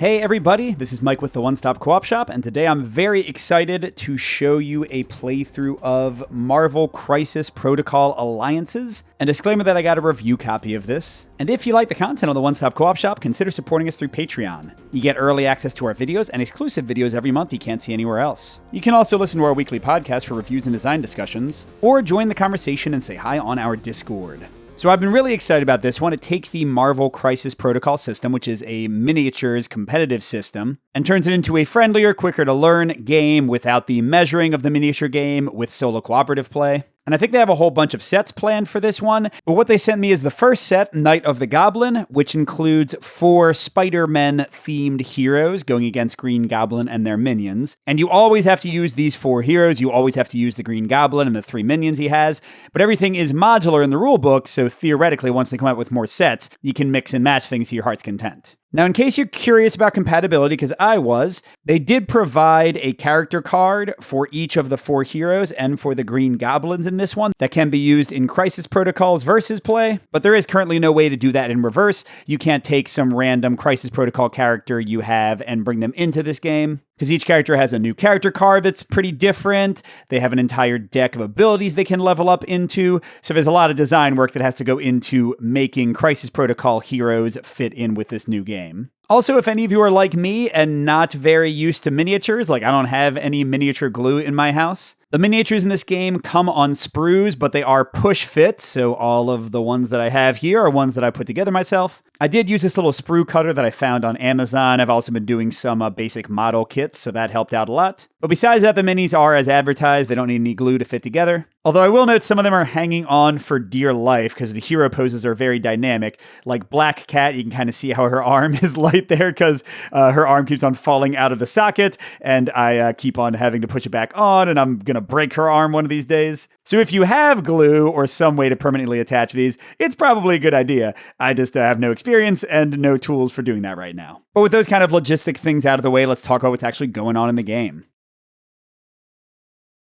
Hey everybody, this is Mike with the One Stop Co-op Shop, and today I'm very excited to show you a playthrough of Marvel Crisis Protocol Alliances. And disclaimer that I got a review copy of this. And if you like the content on the One Stop Co-op Shop, consider supporting us through Patreon. You get early access to our videos and exclusive videos every month you can't see anywhere else. You can also listen to our weekly podcast for reviews and design discussions, or join the conversation and say hi on our Discord. So I've been really excited about this one. It takes the Marvel Crisis Protocol system, which is a miniatures competitive system, and turns it into a friendlier, quicker to learn game without the measuring of the miniature game with solo cooperative play. And I think they have a whole bunch of sets planned for this one, but what they sent me is the first set, Night of the Goblin, which includes 4 Spider-Man themed heroes going against Green Goblin and their minions. And you always have to use these 4 heroes, you always have to use the Green Goblin and the 3 minions he has, but everything is modular in the rulebook, so theoretically, once they come out with more sets, you can mix and match things to your heart's content. Now, in case you're curious about compatibility, because I was, they did provide a character card for each of the 4 heroes and for the Green Goblins in this one that can be used in Crisis Protocols versus play, but there is currently no way to do that in reverse. You can't take some random Crisis Protocol character you have and bring them into this game, because each character has a new character card that's pretty different. They have an entire deck of abilities they can level up into, so there's a lot of design work that has to go into making Crisis Protocol heroes fit in with this new game. Also, if any of you are like me and not very used to miniatures, like I don't have any miniature glue in my house, the miniatures in this game come on sprues, but they are push fit, so all of the ones that I have here are ones that I put together myself. I did use this little sprue cutter that I found on Amazon. I've also been doing some basic model kits, so that helped out a lot. But besides that, the minis are as advertised. They don't need any glue to fit together. Although I will note some of them are hanging on for dear life because the hero poses are very dynamic. Like Black Cat, you can kind of see how her arm is light there because her arm keeps on falling out of the socket, and I keep on having to push it back on, and I'm going to break her arm one of these days. So if you have glue or some way to permanently attach these, it's probably a good idea. I just have no experience and no tools for doing that right now. But with those kind of logistic things out of the way, let's talk about what's actually going on in the game.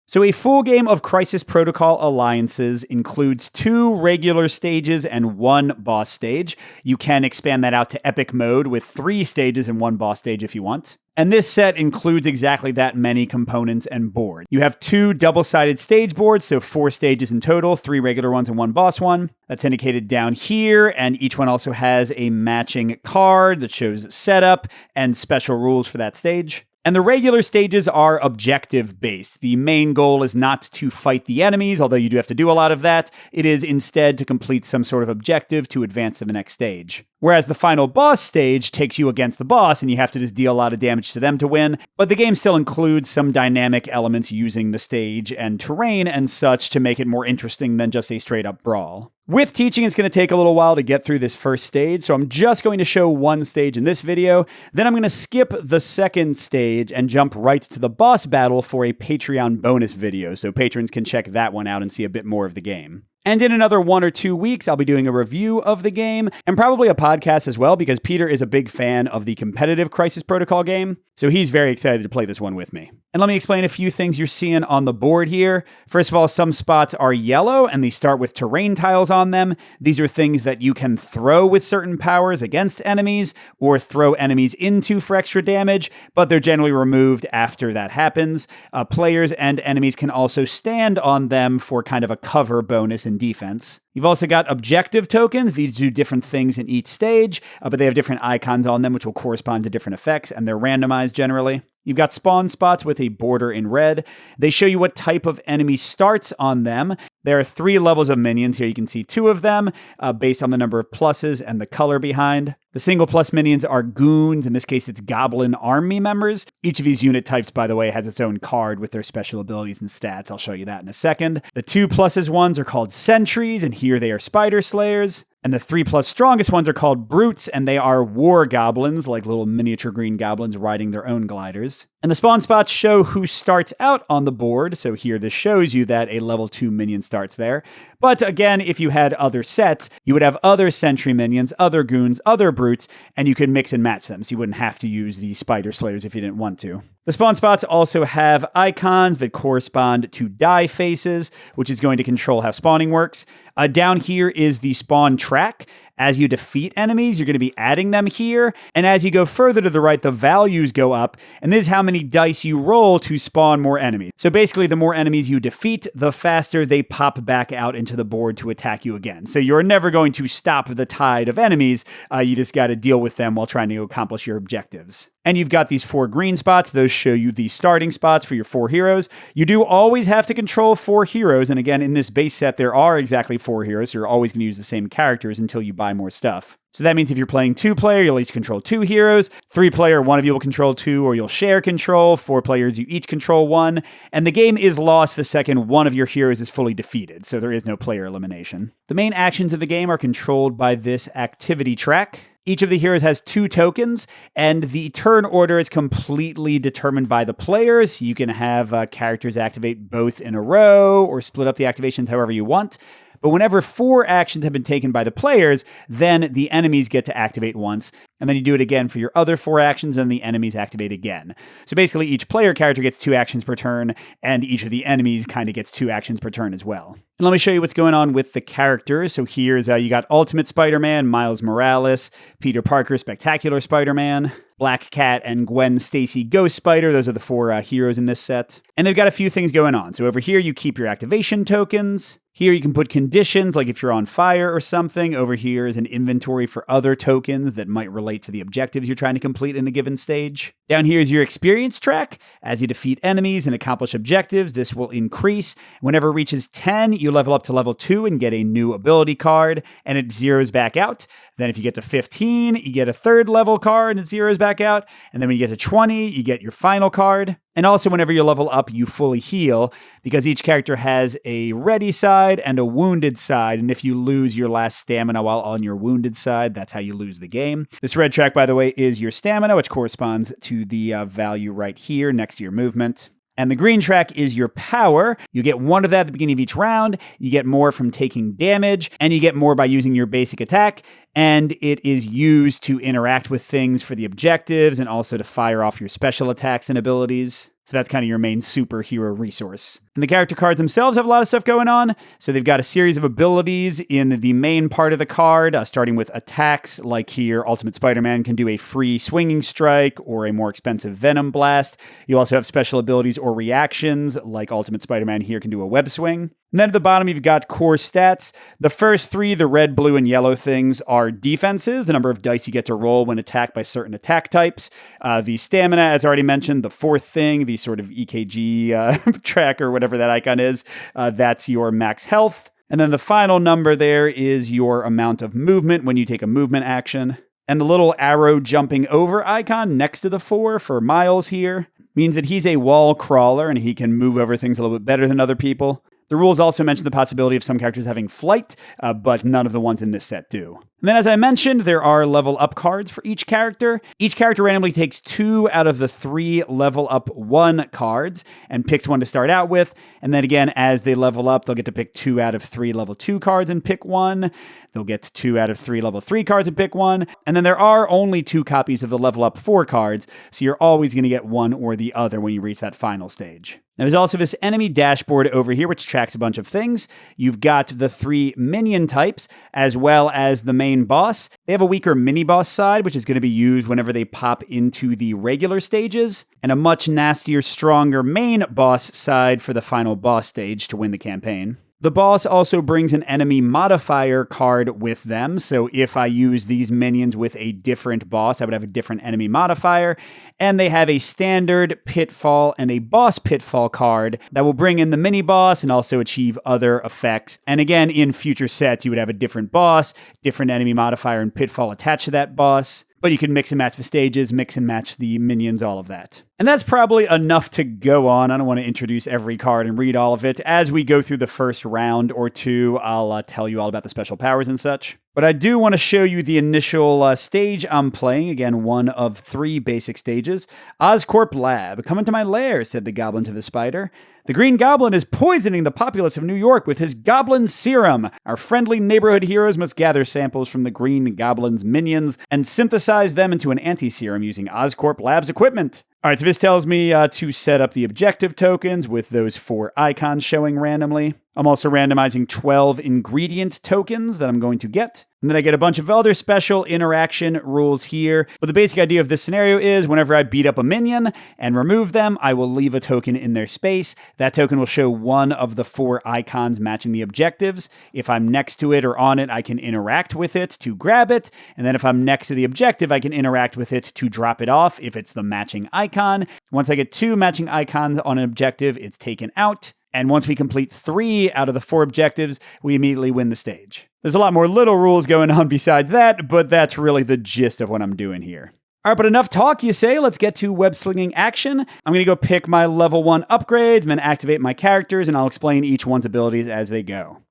So a full game of Crisis Protocol Alliances includes 2 regular stages and 1 boss stage. You can expand that out to epic mode with 3 stages and 1 boss stage if you want. And this set includes exactly that many components and board. You have 2 double-sided stage boards, so 4 stages in total, 3 regular ones and 1 boss one. That's indicated down here, and each one also has a matching card that shows setup and special rules for that stage. And the regular stages are objective-based. The main goal is not to fight the enemies, although you do have to do a lot of that. It is instead to complete some sort of objective to advance to the next stage. Whereas the final boss stage takes you against the boss, and you have to just deal a lot of damage to them to win. But the game still includes some dynamic elements using the stage and terrain and such to make it more interesting than just a straight-up brawl. With teaching, it's going to take a little while to get through this first stage, so I'm just going to show 1 stage in this video. Then I'm going to skip the second stage and jump right to the boss battle for a Patreon bonus video, so patrons can check that one out and see a bit more of the game. And in another 1 or 2 weeks, I'll be doing a review of the game, and probably a podcast as well, because Peter is a big fan of the competitive Crisis Protocol game, so he's very excited to play this one with me. And let me explain a few things you're seeing on the board here. First of all, some spots are yellow, and they start with terrain tiles on them. These are things that you can throw with certain powers against enemies, or throw enemies into for extra damage, but they're generally removed after that happens. Players and enemies can also stand on them for kind of a cover bonus in defense. You've also got objective tokens. These do different things in each stage, but they have different icons on them, which will correspond to different effects, and they're randomized generally. You've got spawn spots with a border in red. They show you what type of enemy starts on them. There are 3 levels of minions. Here you can see 2 of them based on the number of pluses and the color behind. The single plus minions are goons. In this case, it's Goblin army members. Each of these unit types, by the way, has its own card with their special abilities and stats. I'll show you that in a second. The 2 pluses ones are called sentries, and here they are spider slayers. And the 3+ strongest ones are called brutes, and they are war goblins, like little miniature green goblins riding their own gliders. And the spawn spots show who starts out on the board, so here this shows you that a level 2 minion starts there. But again, if you had other sets, you would have other sentry minions, other goons, other brutes, and you could mix and match them, so you wouldn't have to use the spider slayers if you didn't want to. The spawn spots also have icons that correspond to die faces, which is going to control how spawning works. Down here is the spawn track, As you defeat enemies, you're going to be adding them here. And as you go further to the right, the values go up. And this is how many dice you roll to spawn more enemies. So basically, the more enemies you defeat, the faster they pop back out into the board to attack you again. So you're never going to stop the tide of enemies. You just got to deal with them while trying to accomplish your objectives. And you've got these 4 green spots. Those show you the starting spots for your 4 heroes. You do always have to control 4 heroes. And again, in this base set, there are exactly 4 heroes. So you're always going to use the same characters until you buy more stuff. So that means if you're playing 2-player, you'll each control 2 heroes. 3-player, one of you will control 2, or you'll share control. 4 players, you each control 1. And the game is lost the second one of your heroes is fully defeated. So there is no player elimination. The main actions of the game are controlled by this activity track. Each of the heroes has 2 tokens, and the turn order is completely determined by the players. You can have characters activate both in a row or split up the activations however you want. But whenever 4 actions have been taken by the players, then the enemies get to activate once. And then you do it again for your other 4 actions, and the enemies activate again. So basically, each player character gets 2 actions per turn, and each of the enemies kind of gets 2 actions per turn as well. And let me show you what's going on with the characters. So here's, you got Ultimate Spider-Man, Miles Morales, Peter Parker, Spectacular Spider-Man, Black Cat, and Gwen Stacy, Ghost Spider. Those are the 4 heroes in this set. And they've got a few things going on. So over here, you keep your activation tokens. Here you can put conditions, like if you're on fire or something. Over here is an inventory for other tokens that might relate to the objectives you're trying to complete in a given stage. Down here is your experience track. As you defeat enemies and accomplish objectives, this will increase. Whenever it reaches 10, you level up to level 2 and get a new ability card, and it zeroes back out. Then if you get to 15, you get a 3rd level card and it zeroes back out. And then when you get to 20, you get your final card. And also whenever you level up, you fully heal, because each character has a ready side and a wounded side. And if you lose your last stamina while on your wounded side, that's how you lose the game. This red track, by the way, is your stamina, which corresponds to the value right here next to your movement. And the green track is your power. You get 1 of that at the beginning of each round. You get more from taking damage, and you get more by using your basic attack. And it is used to interact with things for the objectives and also to fire off your special attacks and abilities. So that's kind of your main superhero resource. And the character cards themselves have a lot of stuff going on. So they've got a series of abilities in the main part of the card, starting with attacks. Like here, Ultimate Spider-Man can do a free swinging strike or a more expensive venom blast. You also have special abilities or reactions, like Ultimate Spider-Man here can do a web swing. And then at the bottom, you've got core stats. The first 3, the red, blue, and yellow things, are defenses, the number of dice you get to roll when attacked by certain attack types. The stamina, as already mentioned, the 4th thing, the sort of EKG track or whatever that icon is, that's your max health. And then the final number there is your amount of movement when you take a movement action. And the little arrow jumping over icon next to the 4 for Miles here means that he's a wall crawler and he can move over things a little bit better than other people. The rules also mention the possibility of some characters having flight, but none of the ones in this set do. And then, as I mentioned, there are level up cards for each character. Each character randomly takes 2 out of the 3 level up 1 cards and picks one to start out with. And then again, as they level up, they'll get to pick 2 out of 3 level 2 cards and pick one. They'll get 2 out of 3 level 3 cards and pick one. And then there are only 2 copies of the level up 4 cards, so you're always going to get one or the other when you reach that final stage. Now, there's also this enemy dashboard over here, which tracks a bunch of things. You've got the 3 minion types, as well as the main boss. They have a weaker mini-boss side, which is going to be used whenever they pop into the regular stages, and a much nastier, stronger main boss side for the final boss stage to win the campaign. The boss also brings an enemy modifier card with them, so if I use these minions with a different boss, I would have a different enemy modifier, and they have a standard pitfall and a boss pitfall card that will bring in the mini-boss and also achieve other effects. And again, in future sets, you would have a different boss, different enemy modifier and pitfall attached to that boss. But you can mix and match the stages, mix and match the minions, all of that. And that's probably enough to go on. I don't want to introduce every card and read all of it. As we go through the first round or two, I'll tell you all about the special powers and such. But I do want to show you the initial stage I'm playing. Again, one of 3 basic stages. Oscorp Lab. Come into my lair, said the Goblin to the Spider. The Green Goblin is poisoning the populace of New York with his Goblin Serum. Our friendly neighborhood heroes must gather samples from the Green Goblin's minions and synthesize them into an anti-serum using Oscorp Lab's equipment. All right, so this tells me to set up the objective tokens with those 4 icons showing randomly. I'm also randomizing 12 ingredient tokens that I'm going to get. And then I get a bunch of other special interaction rules here. But the basic idea of this scenario is whenever I beat up a minion and remove them, I will leave a token in their space. That token will show one of the 4 icons matching the objectives. If I'm next to it or on it, I can interact with it to grab it. And then if I'm next to the objective, I can interact with it to drop it off if it's the matching icon. Once I get 2 matching icons on an objective, it's taken out. And once we complete 3 out of the 4 objectives, we immediately win the stage. There's a lot more little rules going on besides that, but that's really the gist of what I'm doing here. All right, but enough talk, you say. Let's get to web-slinging action. I'm going to go pick my level 1 upgrades and then activate my characters, and I'll explain each one's abilities as they go.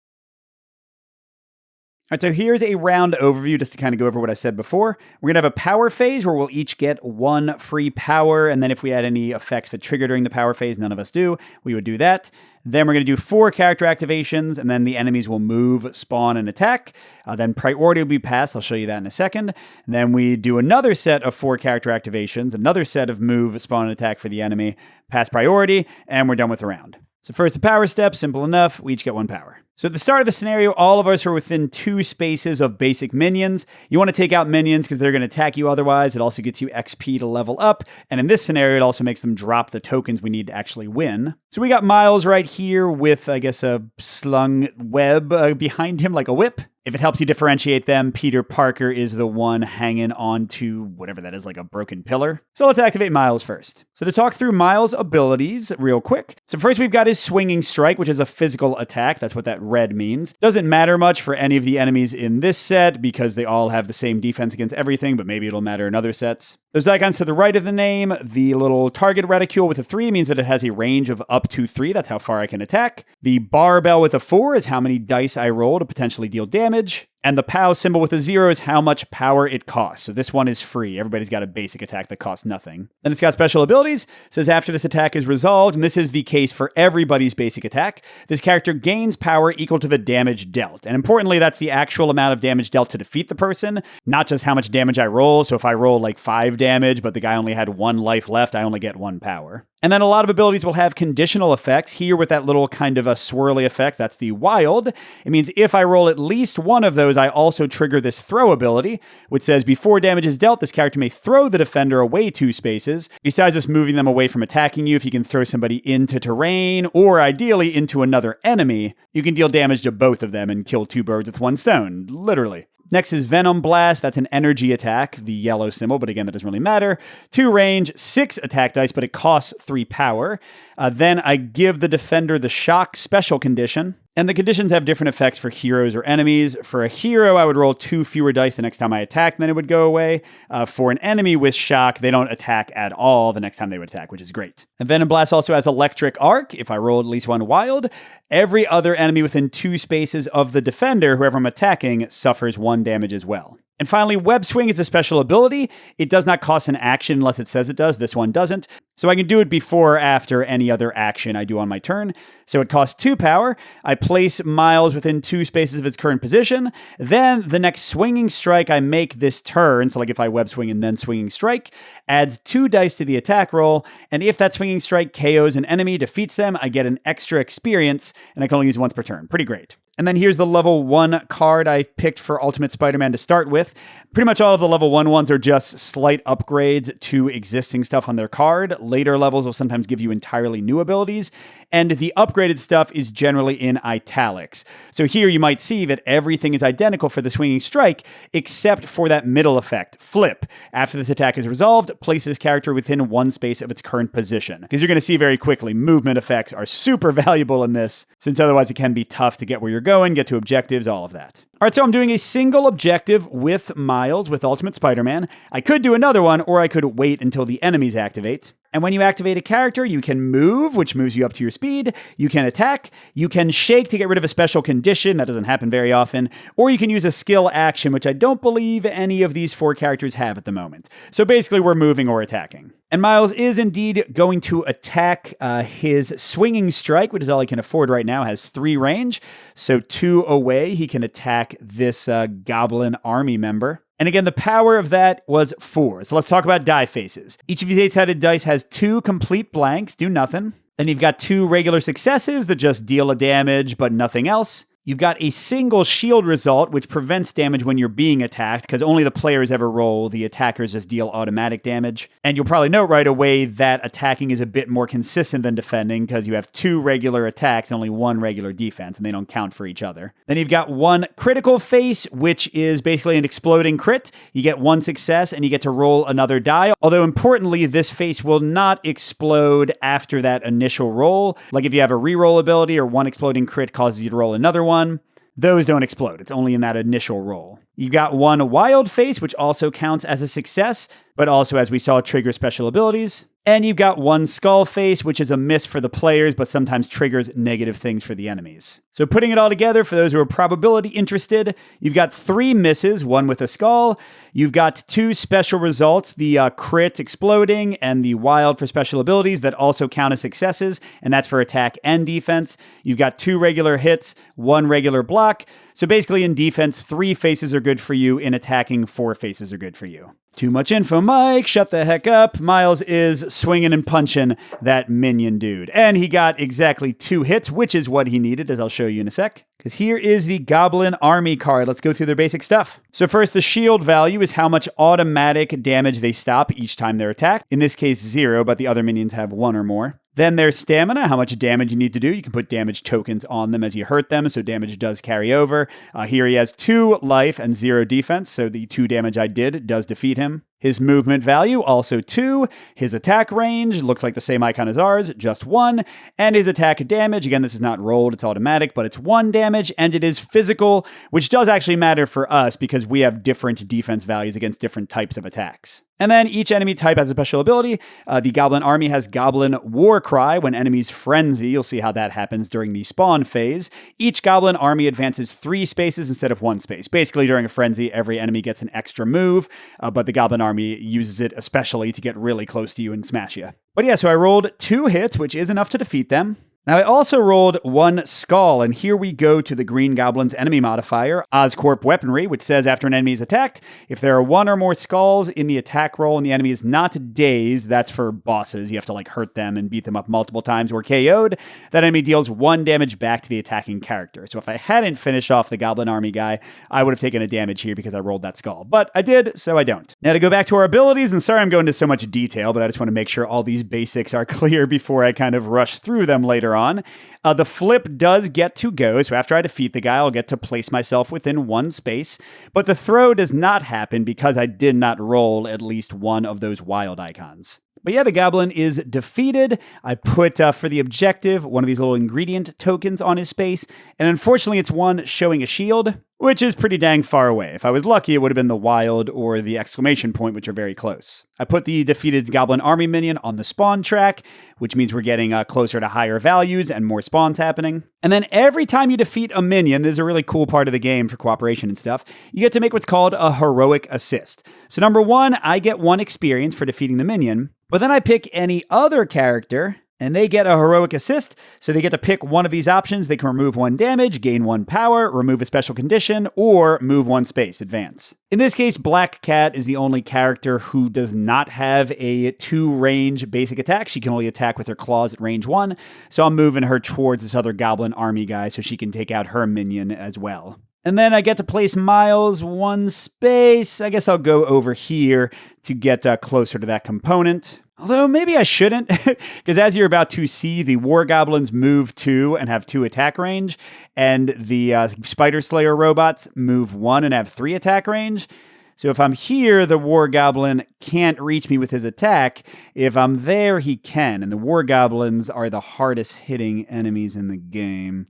All right, so here's a round overview just to kind of go over what I said before. We're going to have a power phase where we'll each get 1 free power, and then if we had any effects that trigger during the power phase, none of us do, we would do that. Then we're going to do 4 character activations, and then the enemies will move, spawn, and attack. Then priority will be passed. I'll show you that in a second. And then we do another set of 4 character activations, another set of move, spawn, and attack for the enemy, pass priority, and we're done with the round. So first, the power step, simple enough. We each get 1 power. So at the start of the scenario, all of us are within 2 spaces of basic minions. You want to take out minions because they're going to attack you otherwise. It also gets you XP to level up. And in this scenario, it also makes them drop the tokens we need to actually win. So we got Miles right here with, I guess, a slung web behind him like a whip. If it helps you differentiate them, Peter Parker is the one hanging on to whatever that is, like a broken pillar. So let's activate Miles first. So to talk through Miles' abilities real quick. So first we've got his swinging strike, which is a physical attack. That's what that red means. Doesn't matter much for any of the enemies in this set because they all have the same defense against everything, but maybe it'll matter in other sets. Those icons to the right of the name, the little target reticule with a 3 means that it has a range of up to 3. That's how far I can attack. The barbell with a 4 is how many dice I roll to potentially deal damage. And the POW symbol with a 0 is how much power it costs. So this one is free. Everybody's got a basic attack that costs nothing. Then it's got special abilities. It says after this attack is resolved, and this is the case for everybody's basic attack, this character gains power equal to the damage dealt. And importantly, that's the actual amount of damage dealt to defeat the person, not just how much damage I roll. So if I roll like 5 damage, but the guy only had 1 life left, I only get 1 power. And then a lot of abilities will have conditional effects. Here with that little kind of a swirly effect, that's the wild. It means if I roll at least 1 of those, I also trigger this throw ability, which says before damage is dealt, this character may throw the defender away 2 spaces. Besides just moving them away from attacking you, if you can throw somebody into terrain or ideally into another enemy, you can deal damage to both of them and kill 2 birds with 1 stone, literally. Next is Venom Blast. That's an energy attack, the yellow symbol, but again, that doesn't really matter. 2 range, 6 attack dice, but it costs 3 power. Then I give the defender the shock special condition. And the conditions have different effects for heroes or enemies. For a hero, I would roll 2 fewer dice the next time I attack, then it would go away. For an enemy with shock, they don't attack at all the next time they would attack, which is great. And Venom Blast also has electric arc. If I roll at least 1 wild, every other enemy within 2 spaces of the defender, whoever I'm attacking, suffers 1 damage as well. And finally, Web Swing is a special ability. It does not cost an action unless it says it does. This one doesn't. So I can do it before or after any other action I do on my turn. So it costs 2 power. I place Miles within 2 spaces of its current position. Then the next swinging strike I make this turn, so like if I web swing and then swinging strike, adds 2 dice to the attack roll. And if that swinging strike KOs an enemy, defeats them, I get an extra experience, and I can only use once per turn. Pretty great. And then here's the level 1 card I picked for Ultimate Spider-Man to start with. Pretty much all of the level 1 ones are just slight upgrades to existing stuff on their card. Later levels will sometimes give you entirely new abilities. And the upgraded stuff is generally in italics. So here you might see that everything is identical for the swinging strike, except for that middle effect, flip. After this attack is resolved, place this character within 1 space of its current position. Because you're going to see very quickly, movement effects are super valuable in this, since otherwise it can be tough to get where you're going, get to objectives, all of that. All right, so I'm doing a single objective with Miles with Ultimate Spider-Man. I could do another one, or I could wait until the enemies activate. And when you activate a character, you can move, which moves you up to your speed. You can attack. You can shake to get rid of a special condition. That doesn't happen very often. Or you can use a skill action, which I don't believe any of these 4 characters have at the moment. So basically, we're moving or attacking. And Miles is indeed going to attack his swinging strike, which is all he can afford right now, has 3 range. So 2 away, he can attack this Goblin army member. And again, the power of that was 4. So let's talk about die faces. Each of these 8-sided dice has 2 complete blanks, do nothing. Then you've got 2 regular successes that just deal a damage, but nothing else. You've got a single shield result, which prevents damage when you're being attacked, because only the players ever roll. The attackers just deal automatic damage. And you'll probably note right away that attacking is a bit more consistent than defending, because you have 2 regular attacks and only 1 regular defense, and they don't count for each other. Then you've got 1 critical face, which is basically an exploding crit. You get 1 success, and you get to roll another die. Although importantly, this face will not explode after that initial roll. Like if you have a reroll ability or 1 exploding crit causes you to roll another one, those don't explode. It's only in that initial roll. You got 1 wild face, which also counts as a success, but also, as we saw, triggers special abilities. And you've got 1 skull face, which is a miss for the players, but sometimes triggers negative things for the enemies. So putting it all together, for those who are probability interested, you've got 3 misses, 1 with a skull. You've got 2 special results, the crit exploding and the wild for special abilities that also count as successes, and that's for attack and defense. You've got 2 regular hits, 1 regular block. So basically in defense, 3 faces are good for you. In attacking, 4 faces are good for you. Too much info, Mike. Shut the heck up. Miles is swinging and punching that minion dude. And he got exactly 2 hits, which is what he needed, as I'll show you in a sec. Because here is the Goblin Army card. Let's go through their basic stuff. So first, the shield value is how much automatic damage they stop each time they're attacked. In this case, 0, but the other minions have 1 or more. Then their stamina, how much damage you need to do. You can put damage tokens on them as you hurt them, so damage does carry over. Here he has 2 life and 0 defense, so the 2 damage I did does defeat him. His movement value, also 2. His attack range, looks like the same icon as ours, just 1. And his attack damage, again, this is not rolled, it's automatic, but it's 1 damage, and it is physical, which does actually matter for us because we have different defense values against different types of attacks. And then each enemy type has a special ability. The Goblin Army has Goblin War Cry. When enemies frenzy, you'll see how that happens during the spawn phase. Each Goblin Army advances 3 spaces instead of 1 space. Basically, during a frenzy, every enemy gets an extra move, but the Goblin Army uses it especially to get really close to you and smash you. But yeah, so I rolled 2 hits, which is enough to defeat them. Now, I also rolled 1 skull, and here we go to the Green Goblin's enemy modifier, Oscorp Weaponry, which says after an enemy is attacked, if there are 1 or more skulls in the attack roll and the enemy is not dazed, that's for bosses, you have to hurt them and beat them up multiple times, or KO'd, that enemy deals 1 damage back to the attacking character. So if I hadn't finished off the Goblin Army guy, I would have taken a damage here because I rolled that skull. But I did, so I don't. Now to go back to our abilities, and sorry I'm going into so much detail, but I just want to make sure all these basics are clear before I kind of rush through them later on. The flip does get to go, so after I defeat the guy, I'll get to place myself within 1 space, but the throw does not happen because I did not roll at least 1 of those wild icons. But yeah, the Goblin is defeated. I put, for the objective, 1 of these little ingredient tokens on his space, and unfortunately it's 1 showing a shield, which is pretty dang far away. If I was lucky, it would have been the wild or the exclamation point, which are very close. I put the defeated Goblin Army minion on the spawn track, which means we're getting closer to higher values and more spawns happening. And then every time you defeat a minion, this is a really cool part of the game for cooperation and stuff, you get to make what's called a heroic assist. So number 1, I get 1 experience for defeating the minion, but then I pick any other character, and they get a heroic assist, so they get to pick 1 of these options. They can remove 1 damage, gain 1 power, remove a special condition, or move 1 space, advance. In this case, Black Cat is the only character who does not have a 2-range basic attack. She can only attack with her claws at range 1, so I'm moving her towards this other Goblin Army guy so she can take out her minion as well. And then I get to place Miles 1 space. I guess I'll go over here to get closer to that component. Although maybe I shouldn't, because as you're about to see, the War Goblins move 2 and have 2 attack range, and the Spider Slayer robots move 1 and have 3 attack range. So if I'm here, the War Goblin can't reach me with his attack. If I'm there, he can, and the War Goblins are the hardest hitting enemies in the game.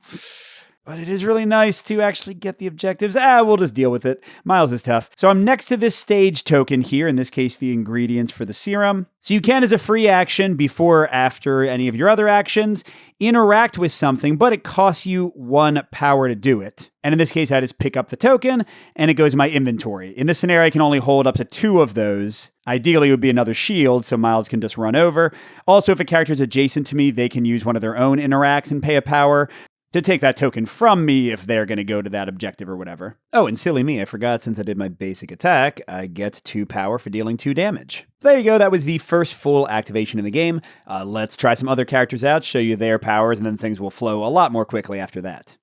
But it is really nice to actually get the objectives. We'll just deal with it. Miles is tough. So I'm next to this stage token here, in this case, the ingredients for the serum. So you can, as a free action, before or after any of your other actions, interact with something, but it costs you 1 power to do it. And in this case, I just pick up the token, and it goes in my inventory. In this scenario, I can only hold up to 2 of those. Ideally, it would be another shield, so Miles can just run over. Also, if a character is adjacent to me, they can use one of their own interacts and pay a power. to take that token from me if they're going to go to that objective or whatever. Oh, and silly me, I forgot since I did my basic attack, I get 2 power for dealing 2 damage. There you go, that was the first full activation in the game. Let's try some other characters out, show you their powers, and then things will flow a lot more quickly after that.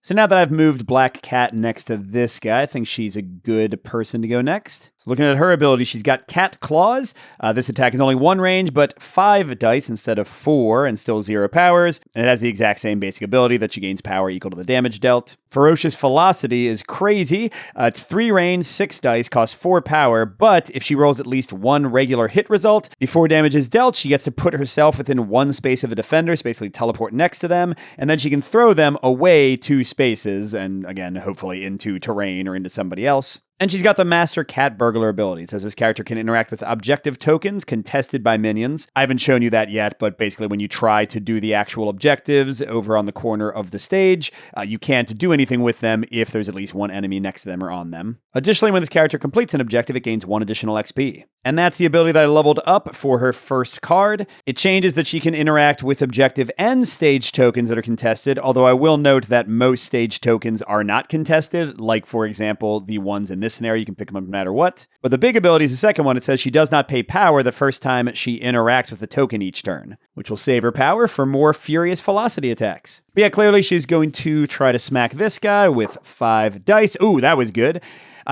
So now that I've moved Black Cat next to this guy, I think she's a good person to go next. So looking at her ability, she's got Cat Claws. This attack is only 1 range, but 5 dice instead of 4, and still 0 powers. And it has the exact same basic ability that she gains power equal to the damage dealt. Ferocious Velocity is crazy. It's 3 range, 6 dice, costs 4 power, but if she rolls at least 1 regular hit result before damage is dealt, she gets to put herself within 1 space of a defender, so basically teleport next to them, and then she can throw them away 2 spaces, and again, hopefully into terrain or into somebody else. And she's got the Master Cat Burglar ability. It says this character can interact with objective tokens contested by minions. I haven't shown you that yet, but basically when you try to do the actual objectives over on the corner of the stage, you can't do anything with them if there's at least 1 enemy next to them or on them. Additionally, when this character completes an objective, it gains 1 additional XP. And that's the ability that I leveled up for her first card. It changes that she can interact with objective and stage tokens that are contested, although I will note that most stage tokens are not contested, like for example, the ones in this scenario, you can pick them up no matter what. But the big ability is the second one. It says she does not pay power the first time she interacts with a token each turn, which will save her power for more furious velocity attacks. But yeah, clearly she's going to try to smack this guy with 5 dice. Ooh, that was good.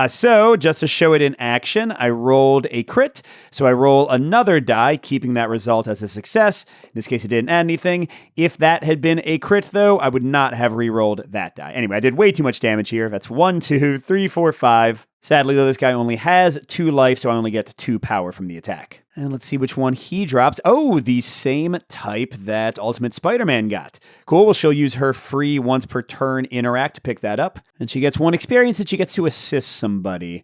So, just to show it in action, I rolled a crit. So I roll another die, keeping that result as a success. In this case, it didn't add anything. If that had been a crit, though, I would not have re-rolled that die. Anyway, I did way too much damage here. That's 1, 2, 3, 4, 5. Sadly, though, this guy only has 2 life, so I only get 2 power from the attack. And let's see which one he drops. Oh, the same type that Ultimate Spider-Man got. Cool, well, she'll use her free once per turn interact to pick that up. And she gets 1 experience and she gets to assist somebody.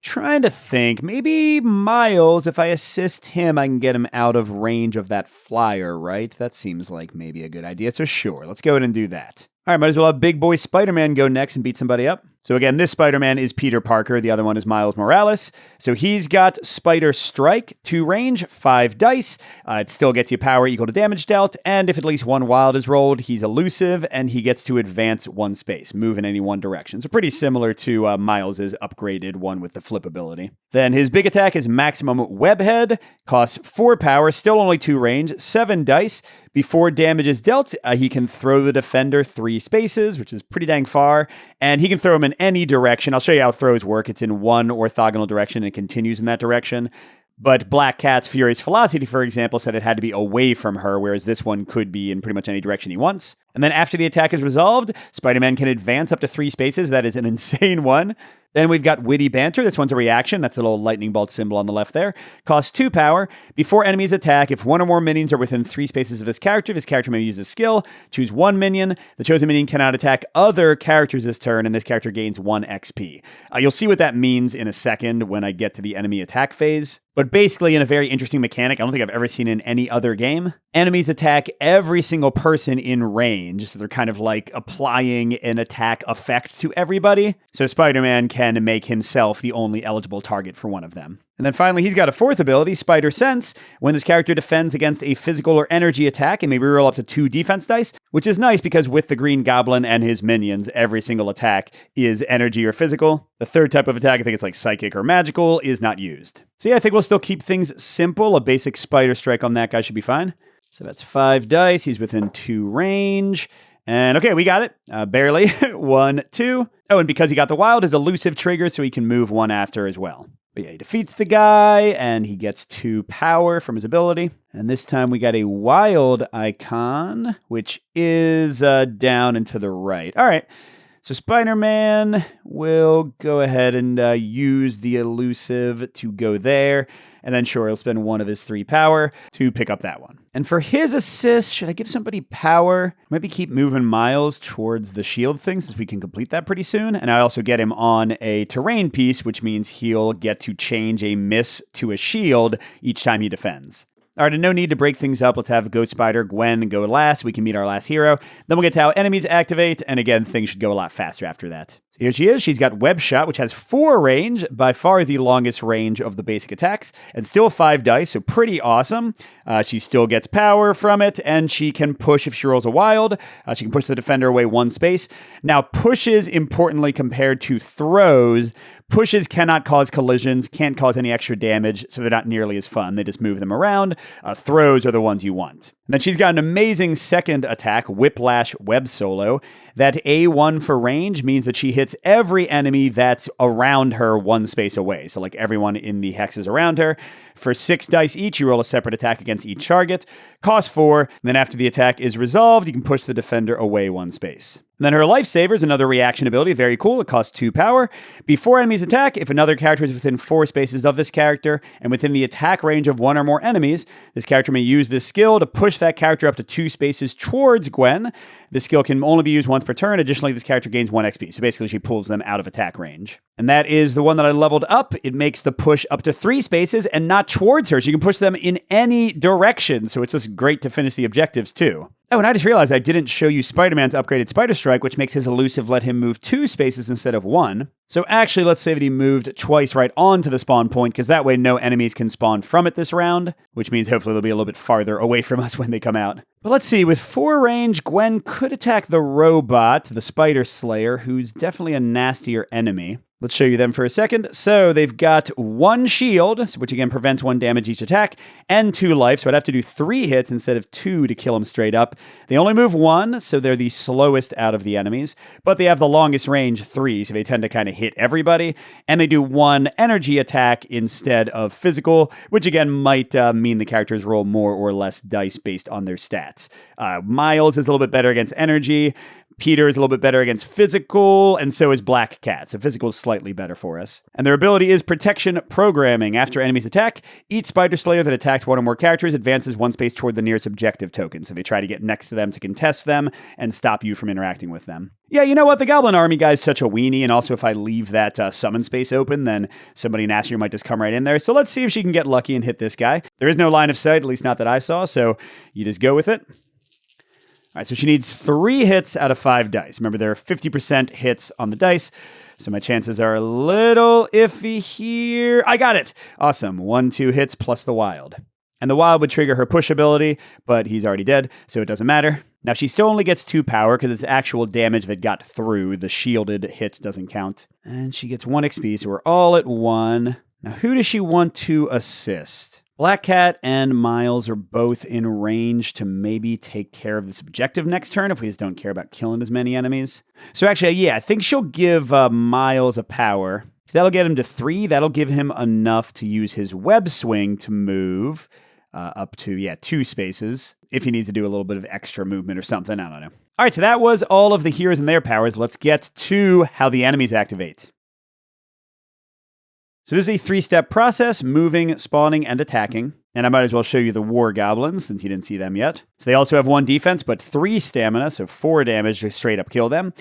Trying to think, maybe Miles, if I assist him, I can get him out of range of that flyer, right? That seems like maybe a good idea, so sure, let's go ahead and do that. All right, might as well have Big Boy Spider-Man go next and beat somebody up. So again, this Spider-Man is Peter Parker. The other one is Miles Morales. So he's got Spider Strike, 2 range, 5 dice. It still gets you power equal to damage dealt. And if at least 1 wild is rolled, he's elusive and he gets to advance 1 space, move in any 1 direction. So pretty similar to Miles's upgraded one with the flip ability. Then his big attack is Maximum Webhead, costs 4 power, still only 2 range, 7 dice. Before damage is dealt, he can throw the defender 3 spaces, which is pretty dang far, and he can throw him in any direction. I'll show you how throws work. It's in 1 orthogonal direction and it continues in that direction. But Black Cat's Furious Velocity, for example, said it had to be away from her, whereas this one could be in pretty much any direction he wants. And then after the attack is resolved, Spider-Man can advance up to 3 spaces. That is an insane one. Then we've got Witty Banter. This one's a reaction. That's a little lightning bolt symbol on the left there. Costs 2 power. Before enemies attack, if 1 or more minions are within 3 spaces of this character may use a skill. Choose 1 minion. The chosen minion cannot attack other characters this turn, and this character gains 1 XP. You'll see what that means in a second when I get to the enemy attack phase. But basically, in a very interesting mechanic I don't think I've ever seen in any other game, enemies attack every single person in range. So they're kind of like applying an attack effect to everybody. So Spider-Man can make himself the only eligible target for one of them. And then finally, he's got a 4th ability, Spider Sense. When this character defends against a physical or energy attack, it may reroll up to 2 defense dice, which is nice because with the Green Goblin and his minions, every single attack is energy or physical. The 3rd type of attack, I think it's like psychic or magical, is not used. So yeah, I think we'll still keep things simple. A basic Spider Strike on that guy should be fine. So that's 5 dice. He's within 2 range. And okay, we got it. Barely. 1, 2. Oh, and because he got the wild, his elusive trigger, so he can move 1 after as well. But yeah, he defeats the guy, and he gets 2 power from his ability. And this time we got a wild icon, which is down and to the right. All right, so Spider-Man will go ahead and use the elusive to go there. And then sure, he'll spend 1 of his 3 power to pick up that one. And for his assist, should I give somebody power? Maybe keep moving Miles towards the shield thing since we can complete that pretty soon. And I also get him on a terrain piece, which means he'll get to change a miss to a shield each time he defends. All right, and no need to break things up. Let's have Ghost Spider, Gwen go last. We can meet our last hero. Then we'll get to how enemies activate. And again, things should go a lot faster after that. So Here she is. She's got Web Shot, which has 4 range, by far the longest range of the basic attacks, and still 5 dice, so pretty awesome. She still gets power from it, and she can push if she rolls a wild. She can push the defender away 1 space. Now, pushes, importantly, compared to throws, pushes cannot cause collisions, can't cause any extra damage, so they're not nearly as fun. They just move them around. Throws are the ones you want. And then she's got an amazing second attack, Whiplash Web Solo. That A1 for range means that she hits every enemy that's around her 1 space away. So like everyone in the hexes around her. For 6 dice each, you roll a separate attack against each target. Cost 4. And then after the attack is resolved, you can push the defender away 1 space. And then her Lifesaver is another reaction ability. Very cool. It costs 2 power. Before enemies attack, if another character is within 4 spaces of this character and within the attack range of 1 or more enemies, this character may use this skill to push that character up to 2 spaces towards Gwen. This skill can only be used once per turn. Additionally, this character gains 1 XP. So basically, she pulls them out of attack range. And that is the one that I leveled up. It makes the push up to 3 spaces and not towards her. So you can push them in any direction. So it's just great to finish the objectives too. Oh, and I just realized I didn't show you Spider-Man's upgraded Spider Strike, which makes his elusive let him move 2 spaces instead of 1. So actually, let's say that he moved twice right onto the spawn point, because that way no enemies can spawn from it this round, which means hopefully they'll be a little bit farther away from us when they come out. But let's see, with 4 range, Gwen could attack the robot, the Spider Slayer, who's definitely a nastier enemy. Let's show you them for a second. So they've got 1 shield, which again prevents 1 damage each attack, and 2 life. So I'd have to do 3 hits instead of 2 to kill them straight up. They only move 1, so they're the slowest out of the enemies, but they have the longest range, 3, so they tend to kind of hit everybody. And they do 1 energy attack instead of physical, which again might mean the characters roll more or less dice based on their stats. Miles is a little bit better against energy. Peter is a little bit better against physical, and so is Black Cat. So physical is slightly better for us. And their ability is Protection Programming. After enemies attack, each Spider Slayer that attacked 1 or more characters advances 1 space toward the nearest objective token. So they try to get next to them to contest them and stop you from interacting with them. Yeah, you know what? The Goblin Army guy's such a weenie, and also if I leave that summon space open, then somebody nastier might just come right in there. So let's see if she can get lucky and hit this guy. There is no line of sight, at least not that I saw, so you just go with it. All right, so she needs 3 hits out of 5 dice. Remember, there are 50% hits on the dice, so my chances are a little iffy here. I got it! Awesome. 1, 2 hits plus the wild. And the wild would trigger her push ability, but he's already dead, so it doesn't matter. Now, she still only gets 2 power because it's actual damage that got through. The shielded hit doesn't count. And she gets 1 XP, so we're all at 1. Now, who does she want to assist? Black Cat and Miles are both in range to maybe take care of this objective next turn if we just don't care about killing as many enemies. So actually, yeah, I think she'll give Miles a power. So that'll get him to 3. That'll give him enough to use his web swing to move up to, 2 spaces. If he needs to do a little bit of extra movement or something, I don't know. All right, so that was all of the heroes and their powers. Let's get to how the enemies activate. So this is a 3-step process: moving, spawning, and attacking. And I might as well show you the War Goblins, since you didn't see them yet. So they also have 1 defense, but 3 stamina, so 4 damage to straight up kill them.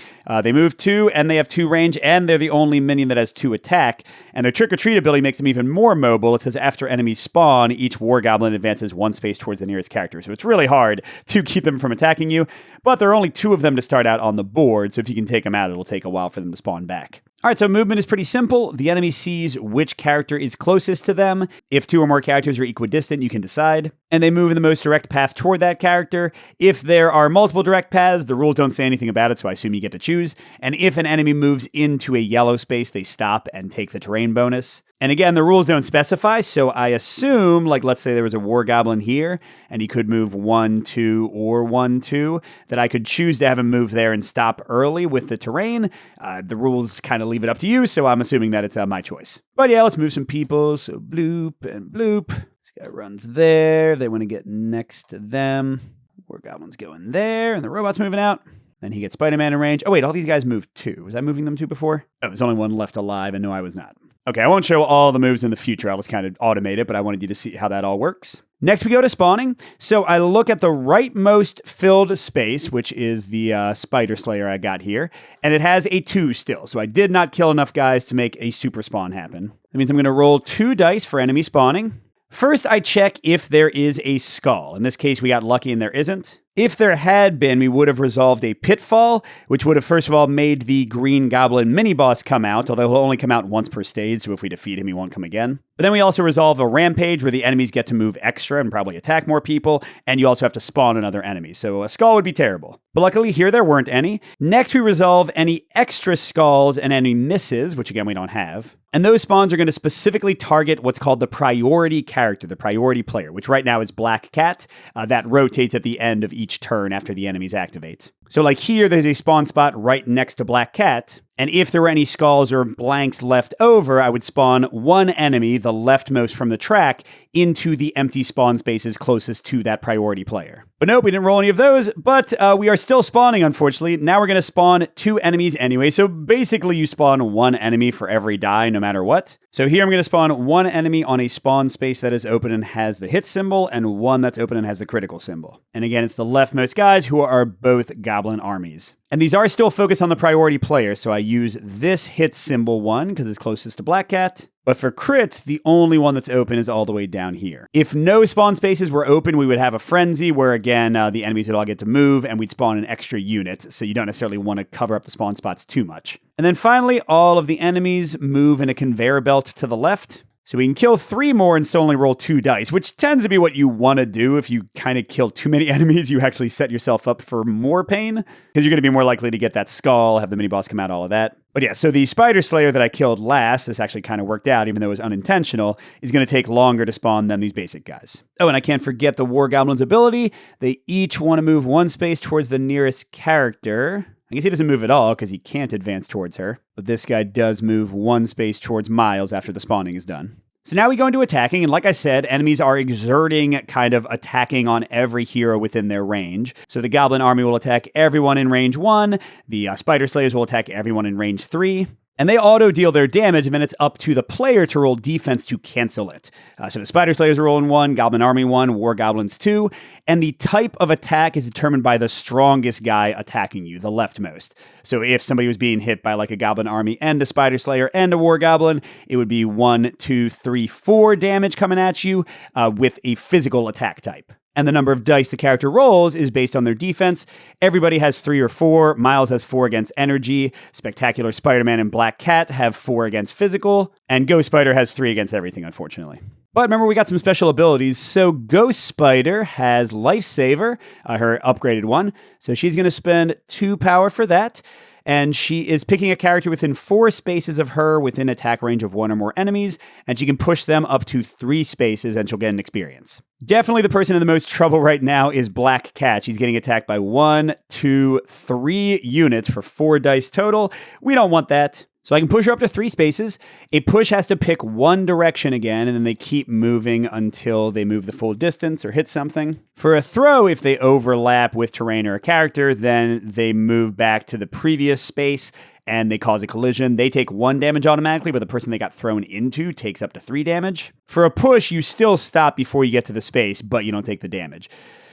They move 2, and they have 2 range, and they're the only minion that has 2 attack. And their Trick or Treat ability makes them even more mobile. It says after enemies spawn, each War Goblin advances 1 space towards the nearest character. So it's really hard to keep them from attacking you, but there are only 2 of them to start out on the board, so if you can take them out, it'll take a while for them to spawn back. All right, so movement is pretty simple. The enemy sees which character is closest to them. If 2 or more characters are equidistant, you can decide. And they move in the most direct path toward that character. If there are multiple direct paths, the rules don't say anything about it, so I assume you get to choose. And if an enemy moves into a yellow space, they stop and take the terrain bonus. And again, the rules don't specify, so I assume, like let's say there was a War Goblin here, and he could move 1, 2, or 1, 2, that I could choose to have him move there and stop early with the terrain. The rules kind of leave it up to you, so I'm assuming that it's my choice. But yeah, let's move some people. So bloop and bloop. This guy runs there. They want to get next to them. War Goblin's going there, and the robot's moving out. Then he gets Spider-Man in range. Oh wait, all these guys moved too. Was I moving them too before? Oh, there's only 1 left alive, and no, I was not. Okay, I won't show all the moves in the future. I'll just kind of automate it, but I wanted you to see how that all works. Next, we go to spawning. So I look at the rightmost filled space, which is the Spider Slayer I got here, and it has a 2 still. So I did not kill enough guys to make a super spawn happen. That means I'm going to roll 2 dice for enemy spawning. First, I check if there is a skull. In this case, we got lucky and there isn't. If there had been, we would have resolved a pitfall, which would have first of all made the green goblin mini-boss come out, although he'll only come out once per stage, so if we defeat him, he won't come again. But then we also resolve a rampage where the enemies get to move extra and probably attack more people, and you also have to spawn another enemy, so a skull would be terrible. But luckily here there weren't any. Next we resolve any extra skulls and any misses, which again we don't have. And those spawns are going to specifically target what's called the priority character, the priority player, which right now is Black Cat. That rotates at the end of each turn after the enemies activate. So like here, there's a spawn spot right next to Black Cat. And if there were any skulls or blanks left over, I would spawn one enemy, the leftmost from the track, into the empty spawn spaces closest to that priority player. But nope, we didn't roll any of those, but we are still spawning, unfortunately. Now we're going to spawn 2 enemies anyway. So basically you spawn 1 enemy for every die, no matter what. So here I'm going to spawn 1 enemy on a spawn space that is open and has the hit symbol, and 1 that's open and has the critical symbol. And again, it's the leftmost guys who are both goblin armies. And these are still focused on the priority player, so I use this hit symbol one because it's closest to Black Cat. But for crits, the only one that's open is all the way down here. If no spawn spaces were open, we would have a frenzy where, again, the enemies would all get to move and we'd spawn an extra unit, so you don't necessarily want to cover up the spawn spots too much. And then finally, all of the enemies move in a conveyor belt to the left. So we can kill 3 more and still only roll 2 dice, which tends to be what you want to do. If you kind of kill too many enemies, you actually set yourself up for more pain, because you're going to be more likely to get that skull, have the mini-boss come out, all of that. But yeah, so the Spider Slayer that I killed last, this actually kind of worked out, even though it was unintentional, is going to take longer to spawn than these basic guys. Oh, and I can't forget the War Goblin's ability. They each want to move 1 space towards the nearest character. I guess he doesn't move at all because he can't advance towards her. But this guy does move 1 space towards Miles after the spawning is done. So now we go into attacking, and like I said, enemies are exerting kind of attacking on every hero within their range. So the Goblin Army will attack everyone in range 1, the Spider Slayers will attack everyone in range 3, and they auto-deal their damage, and then it's up to the player to roll defense to cancel it. So the Spider Slayers are rolling 1, Goblin Army 1, War Goblins 2, and the type of attack is determined by the strongest guy attacking you, the leftmost. So if somebody was being hit by like a Goblin Army and a Spider Slayer and a War Goblin, it would be 1, 2, 3, 4 damage coming at you with a physical attack type. And the number of dice the character rolls is based on their defense. Everybody has 3 or 4. Miles has 4 against energy. Spectacular Spider-Man and Black Cat have 4 against physical. And Ghost Spider has 3 against everything, unfortunately. But remember, we got some special abilities. So Ghost Spider has Lifesaver, her upgraded one. So she's going to spend 2 power for that. And she is picking a character within 4 spaces of her within attack range of 1 or more enemies, and she can push them up to 3 spaces and she'll get an experience. Definitely the person in the most trouble right now is Black Cat. She's getting attacked by 1, 2, 3 units for 4 dice total. We don't want that. So I can push her up to 3 spaces. A push has to pick 1 direction again, and then they keep moving until they move the full distance or hit something. For a throw, if they overlap with terrain or a character, then they move back to the previous space and they cause a collision. They take 1 damage automatically, but the person they got thrown into takes up to 3 damage. For a push, you still stop before you get to the space, but you don't take the damage.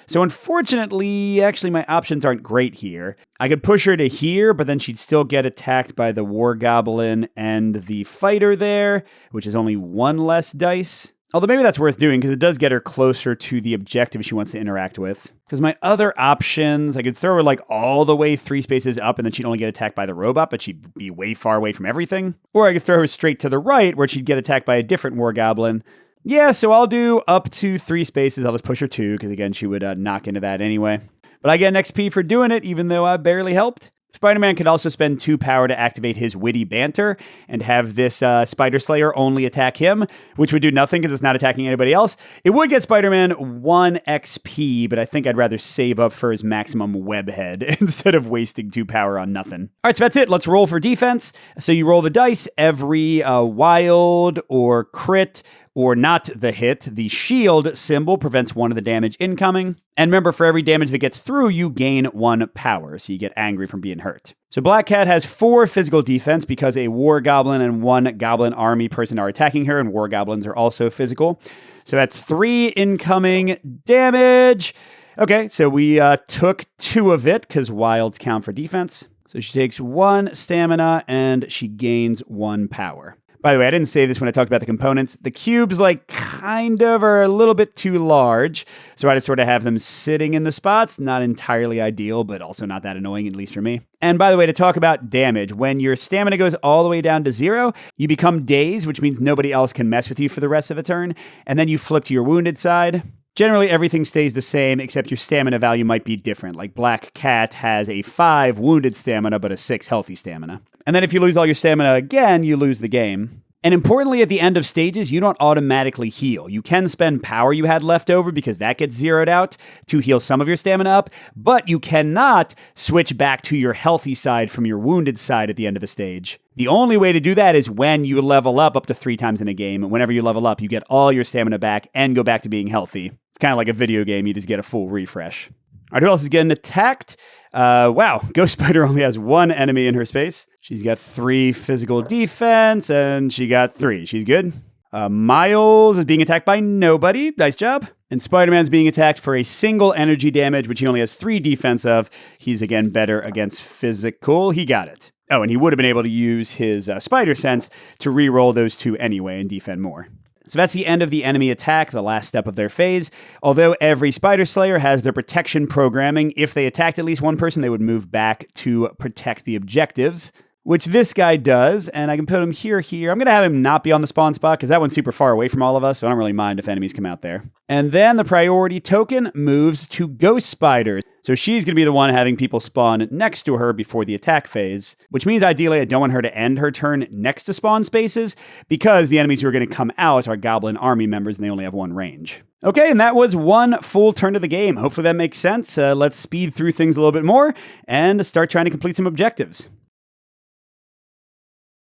So unfortunately, actually my options aren't great here. I could push her to here, but then she'd still get attacked by the War Goblin and the Fighter there, which is only 1 less dice. Although maybe that's worth doing because it does get her closer to the objective she wants to interact with. Because my other options, I could throw her like all the way 3 spaces up and then she'd only get attacked by the robot, but she'd be way far away from everything. Or I could throw her straight to the right where she'd get attacked by a different War Goblin. Yeah, so I'll do up to 3 spaces. I'll just push her 2, because again, she would knock into that anyway. But I get an XP for doing it, even though I barely helped. Spider-Man could also spend 2 power to activate his witty banter and have this Spider Slayer only attack him, which would do nothing because it's not attacking anybody else. It would get Spider-Man 1 XP, but I think I'd rather save up for his maximum web head instead of wasting 2 power on nothing. All right, so that's it. Let's roll for defense. So you roll the dice. Every wild or crit or not the hit, the shield symbol prevents 1 of the damage incoming. And remember, for every damage that gets through, you gain 1 power, so you get angry from being hurt. So Black Cat has 4 physical defense because a War Goblin and 1 Goblin Army person are attacking her, and War Goblins are also physical. So that's 3 incoming damage. Okay, so we took 2 of it because wilds count for defense. So she takes 1 stamina and she gains 1 power. By the way, I didn't say this when I talked about the components. The cubes, like, kind of are a little bit too large. So I just sort of have them sitting in the spots. Not entirely ideal, but also not that annoying, at least for me. And by the way, to talk about damage, when your stamina goes all the way down to 0, you become dazed, which means nobody else can mess with you for the rest of the turn. And then you flip to your wounded side. Generally, everything stays the same, except your stamina value might be different. Like Black Cat has a 5 wounded stamina, but a 6 healthy stamina. And then if you lose all your stamina again, you lose the game. And importantly, at the end of stages, you don't automatically heal. You can spend power you had left over because that gets zeroed out to heal some of your stamina up, but you cannot switch back to your healthy side from your wounded side at the end of a stage. The only way to do that is when you level up to 3 times in a game. And whenever you level up, you get all your stamina back and go back to being healthy. It's kind of like a video game. You just get a full refresh. All right, who else is getting attacked? Wow, Ghost Spider only has 1 enemy in her space. She's got 3 physical defense, and she got 3. She's good. Miles is being attacked by nobody. Nice job. And Spider-Man's being attacked for a single energy damage, which he only has 3 defense of. He's, again, better against physical. He got it. Oh, and he would have been able to use his Spider Sense to re-roll those 2 anyway and defend more. So that's the end of the enemy attack, the last step of their phase. Although every Spider Slayer has their protection programming, if they attacked at least one person, they would move back to protect the objectives, which this guy does, and I can put him here. I'm going to have him not be on the spawn spot, because that one's super far away from all of us, so I don't really mind if enemies come out there. And then the priority token moves to Ghost Spider. So she's going to be the one having people spawn next to her before the attack phase, which means ideally I don't want her to end her turn next to spawn spaces, because the enemies who are going to come out are Goblin army members, and they only have 1 range. Okay, and that was 1 full turn of the game. Hopefully that makes sense. Let's speed through things a little bit more and start trying to complete some objectives.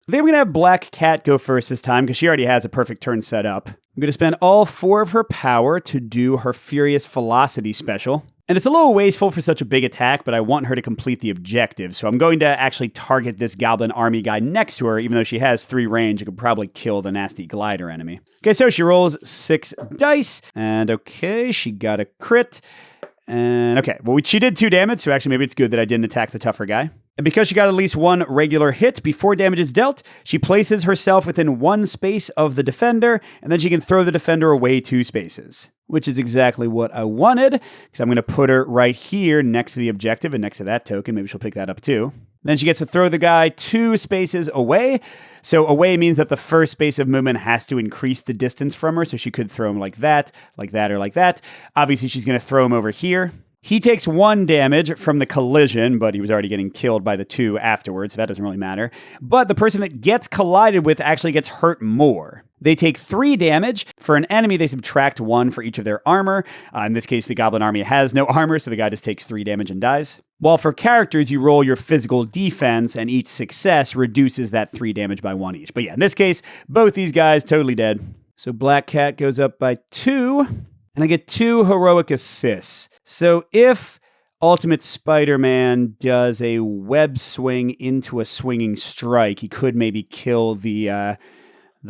I think I'm going to have Black Cat go first this time, because she already has a perfect turn set up. I'm going to spend all 4 of her power to do her Furious Velocity special. And it's a little wasteful for such a big attack, but I want her to complete the objective. So I'm going to actually target this Goblin army guy next to her, even though she has 3 range. It could probably kill the nasty glider enemy. Okay, so she rolls 6 dice. And okay, she got a crit. And okay, well, she did 2 damage, so actually maybe it's good that I didn't attack the tougher guy. And because she got at least 1 regular hit before damage is dealt, she places herself within 1 space of the defender, and then she can throw the defender away 2 spaces, which is exactly what I wanted, because I'm going to put her right here next to the objective and next to that token. Maybe she'll pick that up too. Then she gets to throw the guy 2 spaces away. So away means that the first space of movement has to increase the distance from her, so she could throw him like that, or like that. Obviously, she's going to throw him over here. He takes 1 damage from the collision, but he was already getting killed by the 2 afterwards, so that doesn't really matter. But the person that gets collided with actually gets hurt more. They take 3 damage. For an enemy, they subtract 1 for each of their armor. In this case, the Goblin army has no armor, so the guy just takes 3 damage and dies. While for characters, you roll your physical defense, and each success reduces that 3 damage by 1 each. But yeah, in this case, both these guys totally dead. So Black Cat goes up by 2, and I get 2 heroic assists. So if Ultimate Spider-Man does a web swing into a swinging strike, he could maybe kill the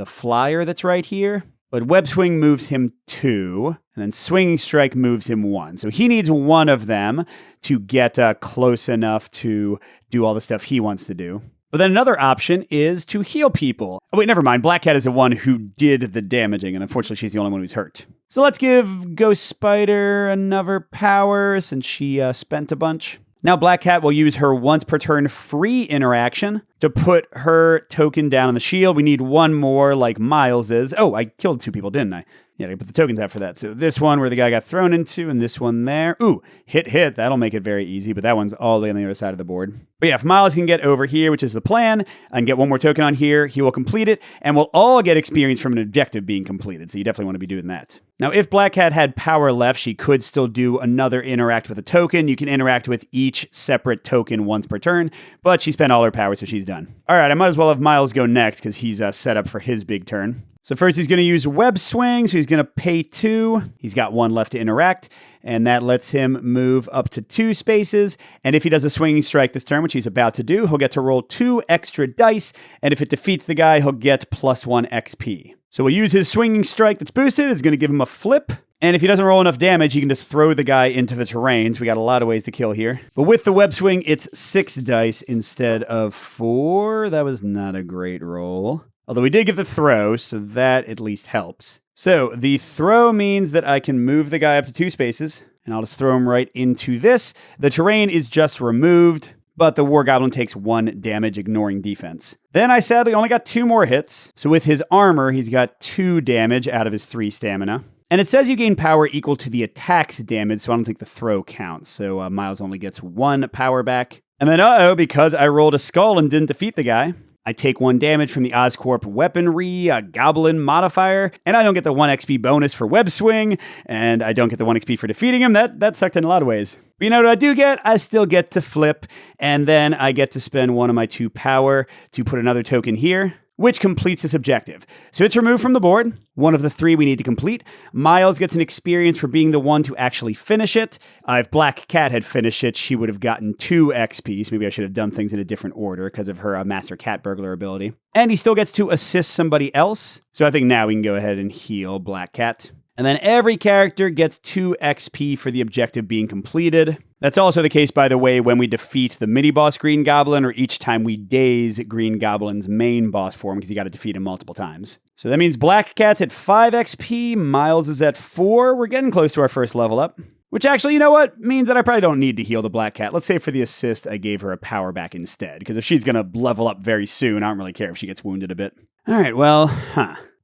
flyer that's right here. But web swing moves him 2, and then swinging strike moves him 1. So he needs 1 of them to get close enough to do all the stuff he wants to do. But then another option is to heal people. Oh, wait, never mind. Black Cat is the one who did the damaging, and unfortunately she's the only one who's hurt. So let's give Ghost Spider another power since she spent a bunch. Now Black Cat will use her once per turn free interaction to put her token down on the shield. We need 1 more like Miles is. Oh, I killed 2 people, didn't I? Yeah, I put the tokens out for that. So this one where the guy got thrown into, and this one there. Ooh, hit. That'll make it very easy, but that one's all the way on the other side of the board. But yeah, if Miles can get over here, which is the plan, and get 1 more token on here, he will complete it, and we'll all get experience from an objective being completed. So you definitely want to be doing that. Now, if Black Cat had power left, she could still do another interact with a token. You can interact with each separate token once per turn, but she spent all her power, so she's done. All right, I might as well have Miles go next because he's set up for his big turn. So first he's going to use web swing, so he's going to pay 2. He's got 1 left to interact, and that lets him move up to 2 spaces. And if he does a swinging strike this turn, which he's about to do, he'll get to roll 2 extra dice, and if it defeats the guy, he'll get +1 XP. So we'll use his swinging strike that's boosted. It's going to give him a flip. And if he doesn't roll enough damage, he can just throw the guy into the terrain. So we got a lot of ways to kill here. But with the web swing, it's 6 dice instead of 4. That was not a great roll. Although we did get the throw, so that at least helps. So the throw means that I can move the guy up to 2 spaces, and I'll just throw him right into this. The terrain is just removed, but the War Goblin takes 1 damage, ignoring defense. Then I sadly only got 2 more hits. So with his armor, he's got 2 damage out of his 3 stamina. And it says you gain power equal to the attack's damage, so I don't think the throw counts. So Miles only gets 1 power back. And then, because I rolled a skull and didn't defeat the guy, I take 1 damage from the Oscorp weaponry, Goblin modifier, and I don't get the 1 XP bonus for web swing, and I don't get the 1 XP for defeating him. That sucked in a lot of ways. But you know what I do get? I still get to flip, and then I get to spend 1 of my 2 power to put another token here, which completes this objective. So it's removed from the board, 1 of the 3 we need to complete. Miles gets an experience for being the one to actually finish it. If Black Cat had finished it, she would have gotten 2 XP. So maybe I should have done things in a different order because of her Master Cat Burglar ability. And he still gets to assist somebody else. So I think now we can go ahead and heal Black Cat. And then every character gets 2 XP for the objective being completed. That's also the case, by the way, when we defeat the mini-boss Green Goblin, or each time we daze Green Goblin's main boss form, because you got to defeat him multiple times. So that means Black Cat's at 5 XP, Miles is at 4. We're getting close to our first level up. Which actually, you know what? Means that I probably don't need to heal the Black Cat. Let's say for the assist, I gave her a power back instead, because if she's going to level up very soon, I don't really care if she gets wounded a bit. All right, well,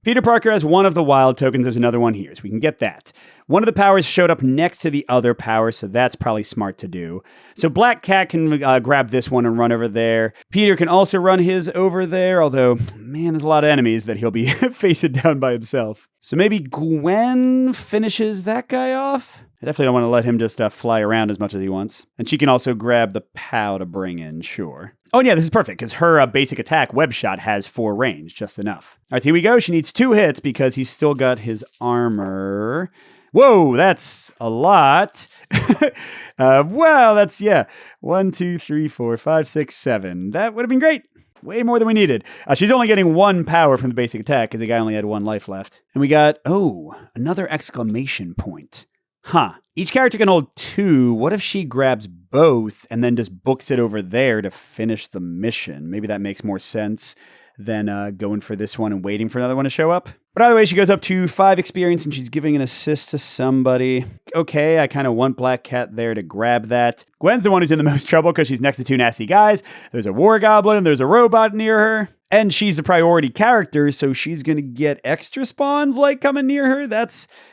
Peter Parker has 1 of the wild tokens. There's another one here, so we can get that. 1 of the powers showed up next to the other power, so that's probably smart to do. So Black Cat can grab this one and run over there. Peter can also run his over there, although, man, there's a lot of enemies that he'll be facing down by himself. So maybe Gwen finishes that guy off? I definitely don't want to let him just fly around as much as he wants. And she can also grab the POW to bring in, sure. Oh, yeah, this is perfect, because her basic attack, Web Shot, has 4 range, just enough. All right, here we go. She needs 2 hits because he's still got his armor. Whoa, that's a lot. Well, that's, 1, 2, 3, 4, 5, 6, 7. That would have been great. Way more than we needed. She's only getting 1 power from the basic attack because the guy only had 1 life left. And we got, another exclamation point. Each character can hold 2. What if she grabs both and then just books it over there to finish the mission? Maybe that makes more sense than going for this one and waiting for another one to show up. But either way, she goes up to 5 experience and she's giving an assist to somebody. Okay, I kind of want Black Cat there to grab that. Gwen's the one who's in the most trouble because she's next to 2 nasty guys. There's a War Goblin, there's a robot near her. And she's the priority character, so she's going to get extra spawns like coming near her.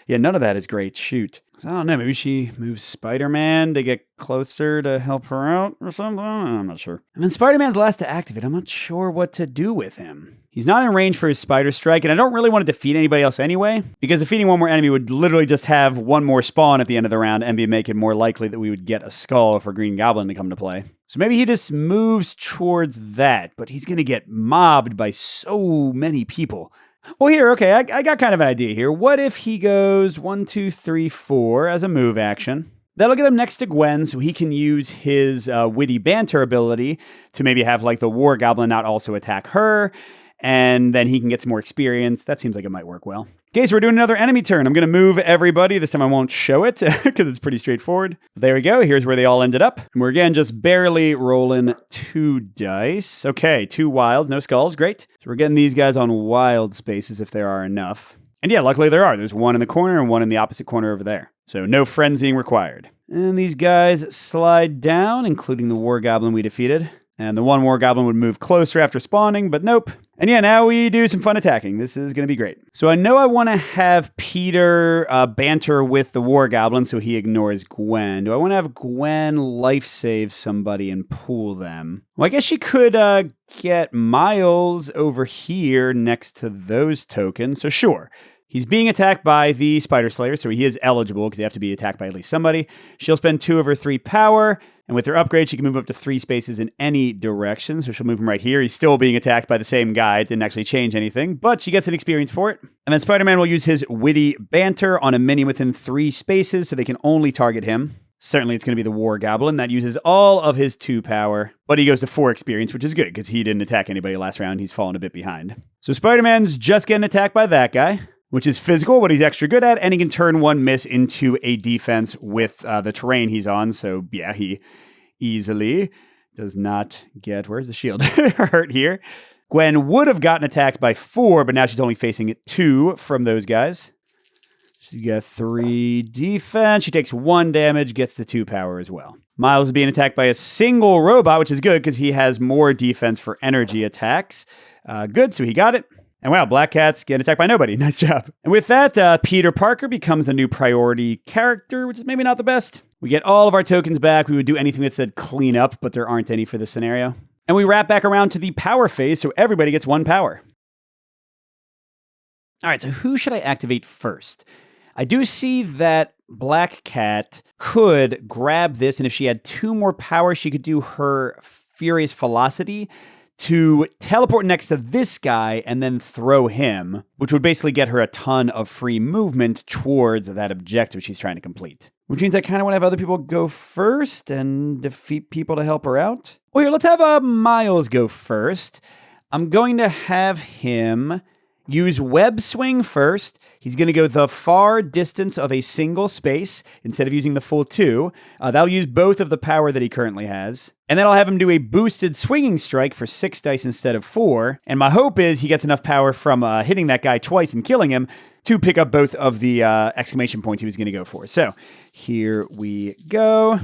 None of that is great. Shoot. I don't know, maybe she moves Spider-Man to get closer to help her out or something? I'm not sure. And then Spider-Man's last to activate. I'm not sure what to do with him. He's not in range for his Spider Strike, and I don't really want to defeat anybody else anyway, because defeating 1 more enemy would literally just have 1 more spawn at the end of the round and make it more likely that we would get a skull for Green Goblin to come to play. So maybe he just moves towards that, but he's going to get mobbed by so many people. Well, here, okay, I got kind of an idea here. What if he goes 1, 2, 3, 4 as a move action? That'll get him next to Gwen, so he can use his witty banter ability to maybe have like the War Goblin not also attack her, and then he can get some more experience. That seems like it might work well. Okay, so we're doing another enemy turn. I'm going to move everybody. This time I won't show it because it's pretty straightforward. There we go. Here's where they all ended up. And we're again just barely rolling 2 dice. Okay, 2 wilds, no skulls. Great. So we're getting these guys on wild spaces if there are enough. And yeah, luckily there are. There's 1 in the corner and 1 in the opposite corner over there. So no frenzying required. And these guys slide down, including the War Goblin we defeated. And the 1 War Goblin would move closer after spawning, but nope. And yeah, now we do some fun attacking. This is going to be great. So I know I want to have Peter banter with the War Goblin so he ignores Gwen. Do I want to have Gwen life save somebody and pull them? Well, I guess she could get Miles over here next to those tokens. So sure. He's being attacked by the Spider Slayer, so he is eligible because they have to be attacked by at least somebody. She'll spend 2 of her 3 power, and with her upgrade, she can move up to 3 spaces in any direction. So she'll move him right here. He's still being attacked by the same guy. It didn't actually change anything, but she gets an experience for it. And then Spider-Man will use his witty banter on a minion within 3 spaces, so they can only target him. Certainly, it's going to be the War Goblin that uses all of his 2 power, but he goes to 4 experience, which is good because he didn't attack anybody last round. He's fallen a bit behind. So Spider-Man's just getting attacked by that guy, which is physical, what he's extra good at, and he can turn 1 miss into a defense with the terrain he's on. So yeah, he easily does not get, where's the shield? Hurt here. Gwen would have gotten attacked by 4, but now she's only facing 2 from those guys. She got 3 defense. She takes 1 damage, gets the 2 power as well. Miles is being attacked by a single robot, which is good because he has more defense for energy attacks. Good, so he got it. And wow, Black Cat's getting attacked by nobody. Nice job. And with that, Peter Parker becomes the new priority character, which is maybe not the best. We get all of our tokens back. We would do anything that said clean up, but there aren't any for this scenario. And we wrap back around to the power phase, so everybody gets 1 power. All right, so who should I activate first? I do see that Black Cat could grab this, and if she had 2 more power, she could do her Furious Velocity to teleport next to this guy and then throw him, which would basically get her a ton of free movement towards that objective she's trying to complete. Which means I kind of want to have other people go first and defeat people to help her out. Well, here, let's have Miles go first. I'm going to have him use Web Swing first. He's going to go the far distance of a single space instead of using the full 2. That'll use both of the power that he currently has. And then I'll have him do a boosted Swinging Strike for 6 dice instead of 4. And my hope is he gets enough power from hitting that guy twice and killing him to pick up both of the exclamation points he was going to go for. So here we go.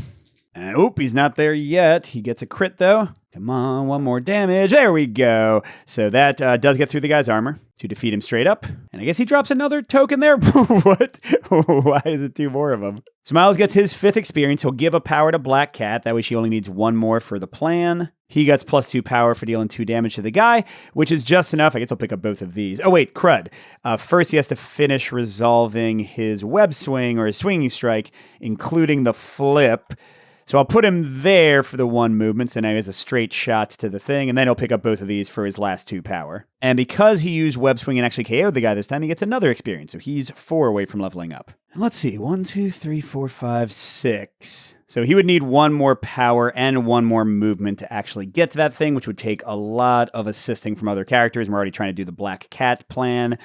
Oop, he's not there yet. He gets a crit though. Come on, 1 more damage. There we go. So that does get through the guy's armor to defeat him straight up. And I guess he drops another token there. What? Why is it 2 more of them? So Miles gets his 5th experience. He'll give a power to Black Cat. That way she only needs 1 more for the plan. He gets +2 power for dealing 2 damage to the guy, which is just enough. I guess I'll pick up both of these. Oh, wait, crud. First, he has to finish resolving his web swing or his swinging strike, including the flip. So I'll put him there for the 1 movement, so now he has a straight shot to the thing, and then he'll pick up both of these for his last 2 power. And because he used web swing and actually KO'd the guy this time, he gets another experience, so he's 4 away from leveling up. And let's see, 1, 2, 3, 4, 5, 6. So he would need 1 more power and 1 more movement to actually get to that thing, which would take a lot of assisting from other characters. We're already trying to do the Black Cat plan.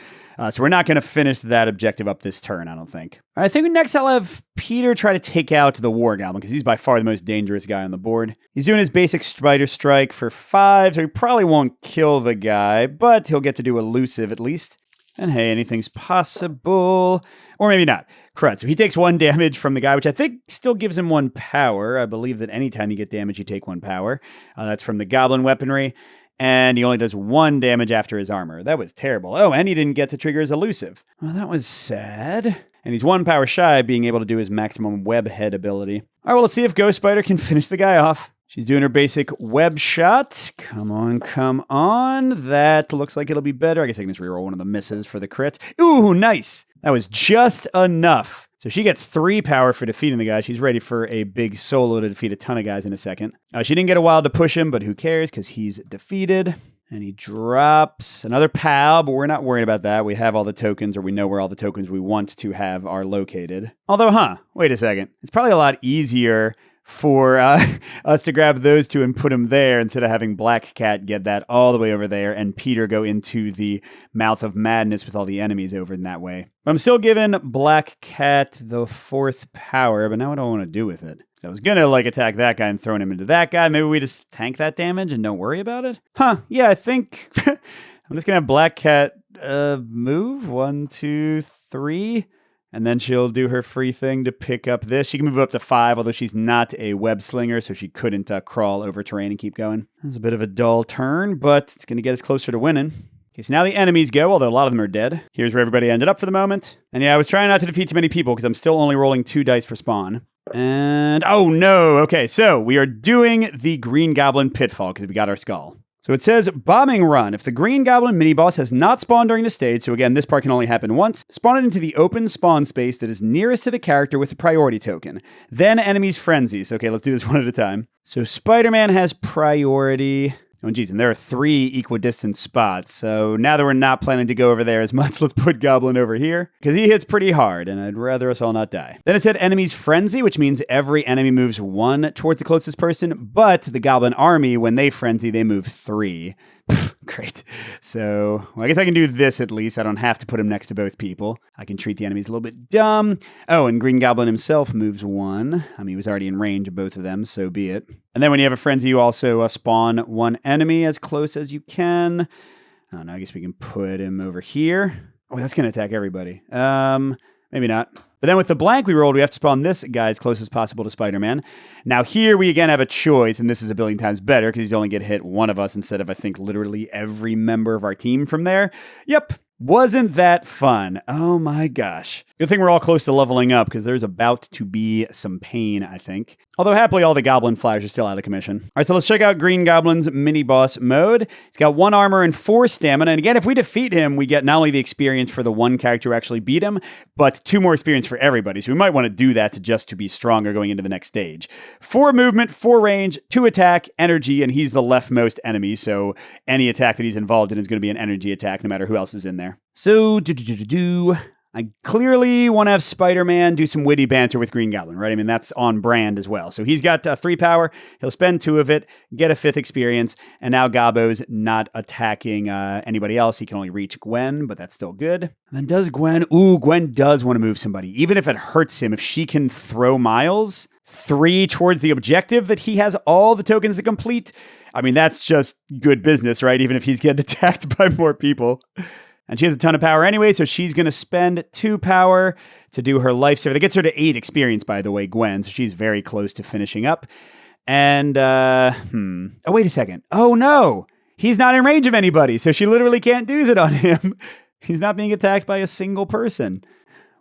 So we're not going to finish that objective up this turn, I don't think. All right, I think next I'll have Peter try to take out the War Goblin, because he's by far the most dangerous guy on the board. He's doing his basic Spider Strike for 5, so he probably won't kill the guy, but he'll get to do elusive at least. And hey, anything's possible. Or maybe not. Crud. So he takes 1 damage from the guy, which I think still gives him 1 power. I believe that anytime you get damage, you take 1 power. That's from the Goblin weaponry. And he only does 1 damage after his armor. That was terrible. Oh, and he didn't get to trigger his elusive. Well, that was sad. And he's 1 power shy of being able to do his maximum web head ability. All right, well, let's see if Ghost Spider can finish the guy off. She's doing her basic web shot. Come on, come on. That looks like it'll be better. I guess I can just reroll 1 of the misses for the crit. Ooh, nice. That was just enough. So she gets 3 power for defeating the guy. She's ready for a big solo to defeat a ton of guys in a second. She didn't get a while to push him, but who cares because he's defeated. And he drops another pal, but we're not worried about that. We have all the tokens, or we know where all the tokens we want to have are located. Although, wait a second. It's probably a lot easier for us to grab those 2 and put them there instead of having Black Cat get that all the way over there and Peter go into the mouth of madness with all the enemies over in that way. But I'm still giving Black Cat the 4th power, but now what do I want to do with it? I was going to attack that guy and throw him into that guy. Maybe we just tank that damage and don't worry about it? Yeah, I think I'm just going to have Black Cat move. 1, 2, 3. And then she'll do her free thing to pick up this. She can move up to 5, although she's not a web slinger, so she couldn't crawl over terrain and keep going. That was a bit of a dull turn, but it's going to get us closer to winning. Okay, so now the enemies go, although a lot of them are dead. Here's where everybody ended up for the moment. And yeah, I was trying not to defeat too many people because I'm still only rolling 2 dice for spawn. And, oh no, okay, so we are doing the Green Goblin Pitfall because we got our skull. So it says, bombing run. If the Green Goblin mini-boss has not spawned during the stage, so again, this part can only happen once, spawn it into the open spawn space that is nearest to the character with the priority token. Then enemies frenzies. Okay, let's do this one at a time. So Spider-Man has priority. Oh, geez, and there are 3 equidistant spots. So now that we're not planning to go over there as much, let's put Goblin over here, because he hits pretty hard, and I'd rather us all not die. Then it said enemies frenzy, which means every enemy moves 1 toward the closest person, but the Goblin army, when they frenzy, they move 3. Great. So, well, I guess I can do this at least. I don't have to put him next to both people. I can treat the enemies a little bit dumb. Oh, and Green Goblin himself moves 1. I mean, he was already in range of both of them, so be it. And then when you have a frenzy, you also spawn 1 enemy as close as you can. I don't know, I guess we can put him over here. Oh, that's going to attack everybody. Maybe not. But then with the blank we rolled, we have to spawn this guy as close as possible to Spider-Man. Now here we again have a choice, and this is a billion times better because he's only going to hit one of us instead of, I think, literally every member of our team from there. Yep. Wasn't that fun? Oh my gosh. Good thing we're all close to leveling up because there's about to be some pain, I think. Although happily all the Goblin flyers are still out of commission. All right, so let's check out Green Goblin's mini-boss mode. He's got 1 armor and 4 stamina. And again, if we defeat him, we get not only the experience for the one character who actually beat him, but 2 more experience for everybody. So we might want to do that to be stronger going into the next stage. 4 movement, 4 range, 2 attack, energy, and he's the leftmost enemy. So any attack that he's involved in is going to be an energy attack no matter who else is in there. So, I clearly want to have Spider-Man do some witty banter with Green Goblin, right? I mean, that's on brand as well. So he's got 3 power. He'll spend 2 of it, get a 5th experience, and now Gobbo's not attacking anybody else. He can only reach Gwen, but that's still good. And then does Gwen... Ooh, Gwen does want to move somebody. Even if it hurts him, if she can throw Miles 3 towards the objective that he has all the tokens to complete, I mean, that's just good business, right? Even if he's getting attacked by more people. And she has a ton of power anyway, so she's going to spend 2 power to do her lifesaver. That gets her to 8 experience, by the way, Gwen. So she's very close to finishing up. And, Oh, wait a second. Oh, no. He's not in range of anybody, so she literally can't do it on him. He's not being attacked by a single person.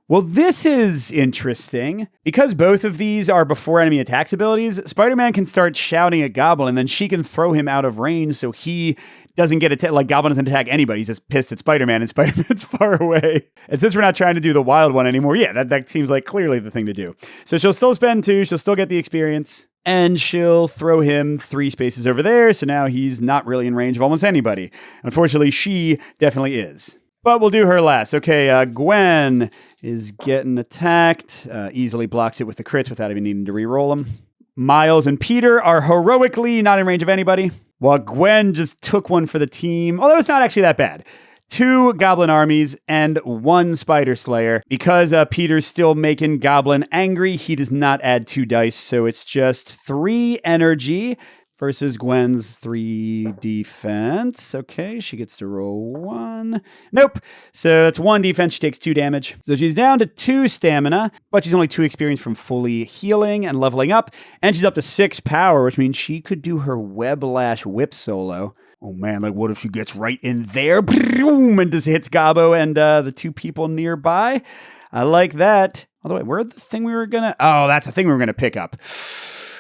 Well, this is interesting. Because both of these are before enemy attacks abilities, Spider-Man can start shouting at Goblin, and then she can throw him out of range so he doesn't get attacked. Like, Goblin doesn't attack anybody. He's just pissed at Spider-Man, and Spider-Man's far away. And since we're not trying to do the wild one anymore, yeah, that seems like clearly the thing to do. So she'll still spend 2. She'll still get the experience. And she'll throw him 3 spaces over there, so now he's not really in range of almost anybody. Unfortunately, she definitely is. But we'll do her last. Okay, Gwen is getting attacked. Easily blocks it with the crits without even needing to re-roll them. Miles and Peter are heroically not in range of anybody, while Gwen just took one for the team. Although it's not actually that bad. 2 Goblin armies and 1 Spider Slayer. Because Peter's still making Goblin angry, he does not add 2 dice, so it's just 3 energy versus Gwen's 3 defense. Okay, she gets to roll 1. Nope. So that's 1 defense. She takes 2 damage. So she's down to 2 stamina, but she's only 2 experience from fully healing and leveling up. And she's up to 6 power, which means she could do her Weblash Whip solo. Oh man, like what if she gets right in there, boom, and just hits Gobbo and the 2 people nearby? I like that. Although, where's the thing we were gonna... Oh, that's the thing we were gonna pick up.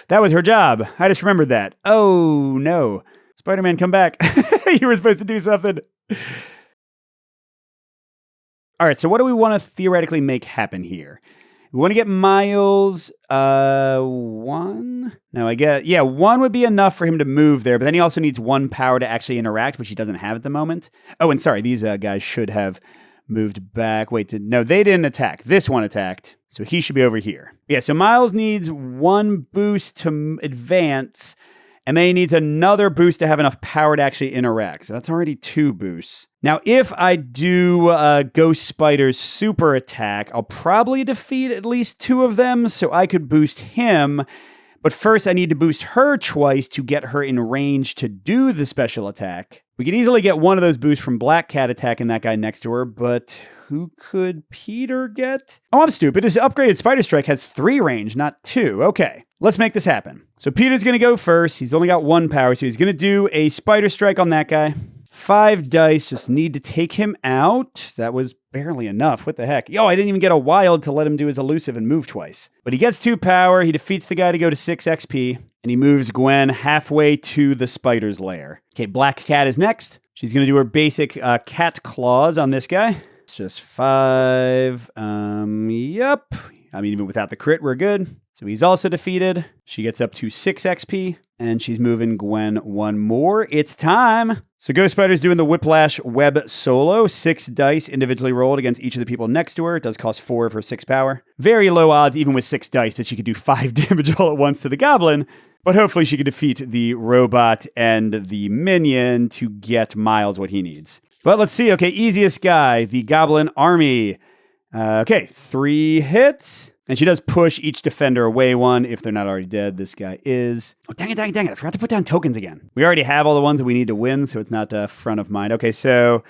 That was her job. I just remembered that. Oh, no. Spider-Man, come back. You were supposed to do something. All right, so what do we want to theoretically make happen here? We want to get Miles 1. No, I guess, yeah, 1 would be enough for him to move there, but then he also needs 1 power to actually interact, which he doesn't have at the moment. Oh, and sorry, these guys should have moved back. Wait, no, they didn't attack. This one attacked. So he should be over here. Yeah, so Miles needs 1 boost to advance, and then he needs another boost to have enough power to actually interact. So that's already 2 boosts. Now, if I do Ghost Spider's super attack, I'll probably defeat at least 2 of them, so I could boost him. But first, I need to boost her twice to get her in range to do the special attack. We can easily get 1 of those boosts from Black Cat attacking that guy next to her, but... who could Peter get? Oh, I'm stupid. His upgraded Spider Strike has 3 range, not 2. Okay, let's make this happen. So Peter's going to go first. He's only got 1 power, so he's going to do a Spider Strike on that guy. 5 dice, just need to take him out. That was barely enough. What the heck? Yo, I didn't even get a wild to let him do his elusive and move twice. But he gets 2 power. He defeats the guy to go to 6 XP. And he moves Gwen halfway to the spider's lair. Okay, Black Cat is next. She's going to do her basic cat claws on this guy. It's just 5. Yep. I mean, even without the crit, we're good. So he's also defeated. She gets up to 6 XP. And she's moving Gwen 1 more. It's time. So Ghost Spider's doing the Whiplash Web solo. 6 dice individually rolled against each of the people next to her. It does cost 4 of her 6 power. Very low odds, even with 6 dice, that she could do 5 damage all at once to the Goblin. But hopefully she can defeat the robot and the minion to get Miles what he needs. But let's see. Okay, easiest guy, the Goblin Army. Okay, 3 hits. And she does push each defender away one if they're not already dead. This guy is... Oh, dang it. I forgot to put down tokens again. We already have all the ones that we need to win, so it's not front of mind. Okay, so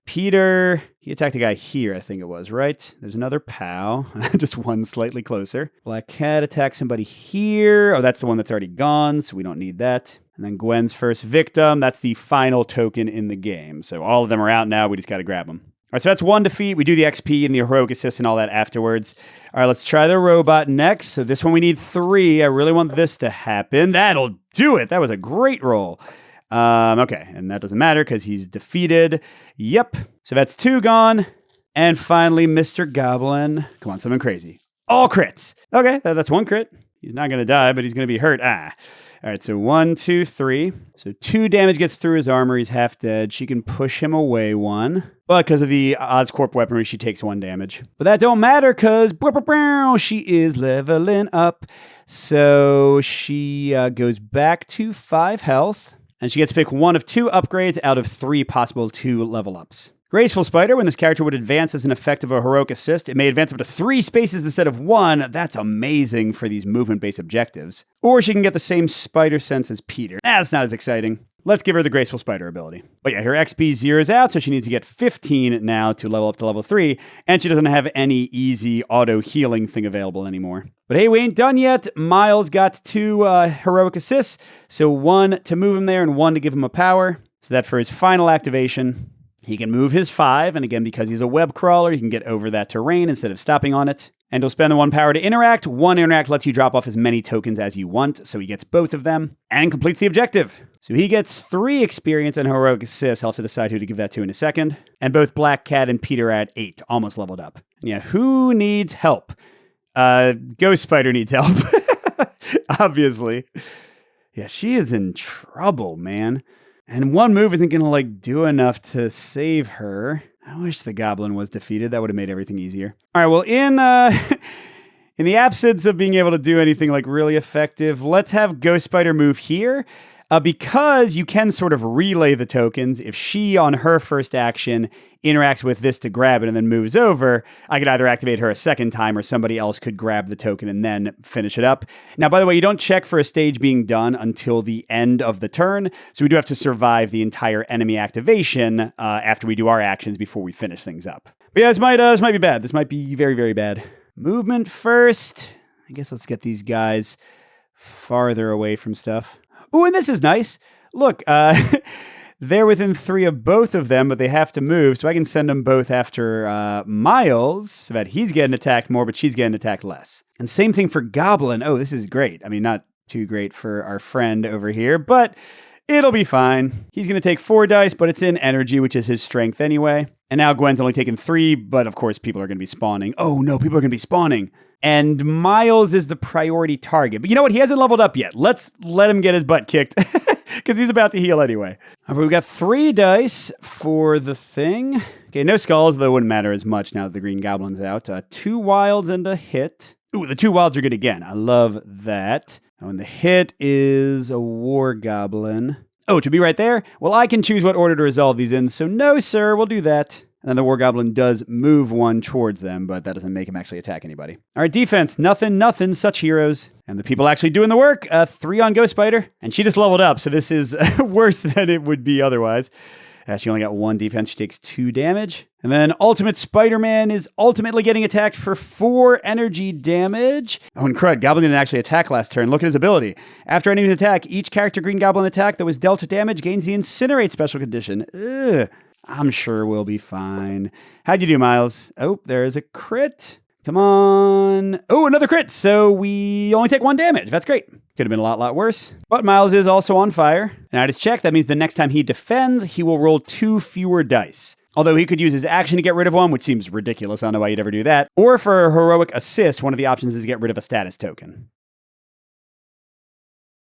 Peter, he attacked a guy here, I think it was, right? There's another POW, just one slightly closer. Black Cat attacks somebody here. Oh, that's the one that's already gone, so we don't need that. And then Gwen's first victim, that's the final token in the game. So all of them are out now, we just got to grab them. All right, so that's 1 defeat. We do the XP and the heroic assist and all that afterwards. All right, let's try the robot next. So this one we need 3. I really want this to happen. That'll do it. That was a great roll. Okay, and that doesn't matter because he's defeated. Yep. So that's 2 gone. And finally, Mr. Goblin. Come on, something crazy. All crits. Okay, that's 1 crit. He's not going to die, but he's going to be hurt. All right, so 1, 2, 3. So 2 damage gets through his armor. He's half dead. She can push him away 1. But because of the Oscorp weaponry, she takes 1 damage. But that don't matter because she is leveling up. So she goes back to 5 health. And she gets to pick 1 of 2 upgrades out of 3 possible 2 level ups. Graceful Spider, when this character would advance as an effect of a heroic assist, it may advance up to 3 spaces instead of 1. That's amazing for these movement-based objectives. Or she can get the same spider sense as Peter. That's not as exciting. Let's give her the Graceful Spider ability. But yeah, her XP zeroes out, so she needs to get 15 now to level up to level 3, and she doesn't have any easy auto-healing thing available anymore. But hey, we ain't done yet. Miles got 2 heroic assists, so 1 to move him there and 1 to give him a power. So that for his final activation... He can move his 5, and again, because he's a web crawler, he can get over that terrain instead of stopping on it. And he'll spend the 1 power to interact. 1 interact lets you drop off as many tokens as you want, so he gets both of them, and completes the objective. So he gets 3 experience and heroic assists. I'll have to decide who to give that to in a second. And both Black Cat and Peter are at 8, almost leveled up. And yeah, who needs help? Ghost Spider needs help. Obviously. Yeah, she is in trouble, man. And 1 move isn't going to, do enough to save her. I wish the Goblin was defeated. That would have made everything easier. All right, well, in the absence of being able to do anything, really effective, let's have Ghost Spider move here. Because you can sort of relay the tokens. If she, on her first action, interacts with this to grab it and then moves over, I could either activate her a second time or somebody else could grab the token and then finish it up. Now, by the way, you don't check for a stage being done until the end of the turn, so we do have to survive the entire enemy activation after we do our actions before we finish things up. But yeah, this might be bad. This might be very, very bad. Movement first. I guess let's get these guys farther away from stuff. Ooh, and this is nice. Look, they're within 3 of both of them, but they have to move, so I can send them both after Miles, so that he's getting attacked more, but she's getting attacked less. And same thing for Goblin. Oh, this is great. I mean, not too great for our friend over here, but it'll be fine. He's going to take 4 dice, but it's in energy, which is his strength anyway. And now Gwen's only taken 3, but of course people are going to be spawning. Oh no, people are going to be spawning. And Miles is the priority target. But you know what? He hasn't leveled up yet. Let's let him get his butt kicked because he's about to heal anyway. All right, we've got 3 dice for the thing. Okay, no skulls, though it wouldn't matter as much now that the Green Goblin's out. 2 wilds and a hit. Ooh, the 2 wilds are good again. I love that. Oh, and the hit is a War Goblin. Oh, to be right there? Well, I can choose what order to resolve these in, so no, sir, we'll do that. And then the War Goblin does move 1 towards them, but that doesn't make him actually attack anybody. All right, defense. Nothing, such heroes. And the people actually doing the work. 3 on Ghost Spider. And she just leveled up, so this is worse than it would be otherwise. She only got 1 defense. She takes 2 damage. And then Ultimate Spider-Man is ultimately getting attacked for 4 energy damage. Oh, and crud, Goblin didn't actually attack last turn. Look at his ability. After any attack, each character Green Goblin attack that was dealt with damage gains the Incinerate special condition. Ugh. I'm sure we'll be fine. How'd you do, Miles? Oh, there's a crit. Come on. Oh, another crit. So we only take 1 damage. That's great. Could have been a lot worse. But Miles is also on fire. And I just checked. That means the next time he defends, he will roll 2 fewer dice. Although he could use his action to get rid of 1, which seems ridiculous. I don't know why you'd ever do that. Or for a heroic assist, one of the options is to get rid of a status token.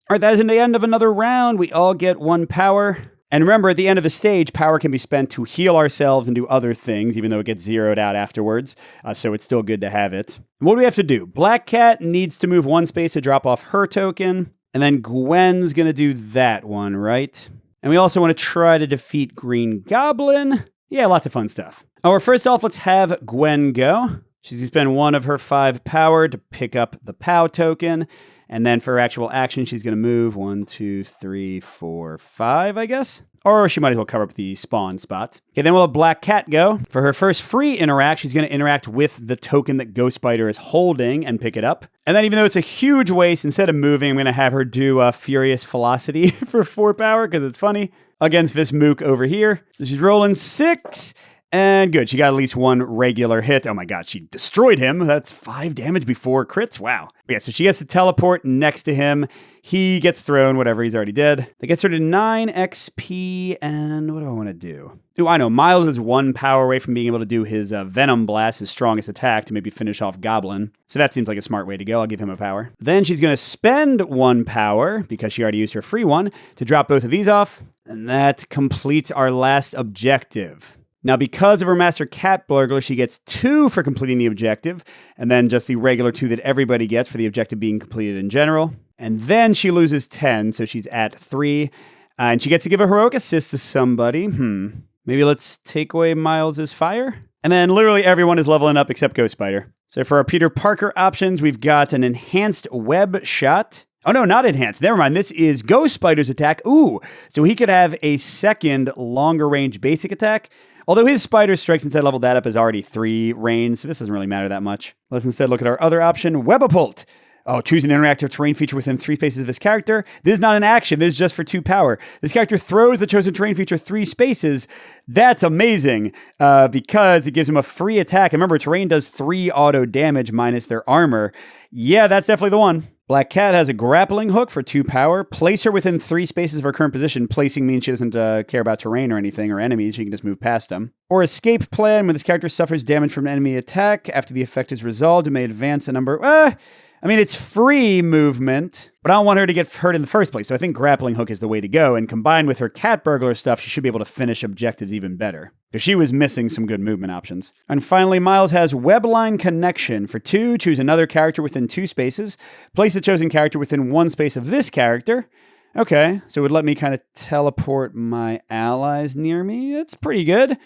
All right, that is the end of another round. We all get 1 power. And remember, at the end of the stage, power can be spent to heal ourselves and do other things, even though it gets zeroed out afterwards. So it's still good to have it. What do we have to do? Black Cat needs to move 1 space to drop off her token. And then Gwen's going to do that one, right? And we also want to try to defeat Green Goblin. Yeah, lots of fun stuff. All right, first off, let's have Gwen go. She's going to spend 1 of her 5 power to pick up the POW token. And then for her actual action, she's going to move 1, 2, 3, 4, 5, I guess. Or she might as well cover up the spawn spot. Okay, then we'll have Black Cat go. For her first free interact, she's going to interact with the token that Ghost Spider is holding and pick it up. And then even though it's a huge waste, instead of moving, I'm going to have her do Furious Velocity for 4 power because it's funny. Against this Mook over here. So she's rolling 6. And good, she got at least 1 regular hit. Oh my god, she destroyed him. That's 5 damage before crits. Wow. Yeah, so she gets to teleport next to him. He gets thrown, whatever, he's already dead. That gets her to 9 XP, and what do I want to do? Ooh, I know, Miles is 1 power away from being able to do his Venom Blast, his strongest attack, to maybe finish off Goblin. So that seems like a smart way to go. I'll give him a power. Then she's going to spend 1 power, because she already used her free one, to drop both of these off. And that completes our last objective. Now, because of her Master Cat Burglar, she gets 2 for completing the objective, and then just the regular 2 that everybody gets for the objective being completed in general. And then she loses 10, so she's at 3. And she gets to give a heroic assist to somebody. Maybe let's take away Miles' fire? And then literally everyone is leveling up except Ghost Spider. So for our Peter Parker options, we've got an enhanced web shot. Oh, no, not enhanced. Never mind. This is Ghost Spider's attack. Ooh, so he could have a second longer range basic attack. Although his Spider Strikes instead leveled that up is already 3 range, so this doesn't really matter that much. Let's instead look at our other option, Webapult. Oh, choose an interactive terrain feature within 3 spaces of this character. This is not an action. This is just for 2 power. This character throws the chosen terrain feature 3 spaces. That's amazing because it gives him a free attack. And remember, terrain does 3 auto damage minus their armor. Yeah, that's definitely the one. Black Cat has a grappling hook for 2 power. Place her within 3 spaces of her current position. Placing means she doesn't care about terrain or anything or enemies. She can just move past them. Or escape plan. When this character suffers damage from an enemy attack, after the effect is resolved, it may advance a number. I mean, it's free movement, but I don't want her to get hurt in the first place. So I think grappling hook is the way to go. And combined with her cat burglar stuff, she should be able to finish objectives even better. Because she was missing some good movement options. And finally, Miles has webline connection. For 2, choose another character within 2 spaces. Place the chosen character within 1 space of this character. Okay, so it would let me kind of teleport my allies near me. That's pretty good.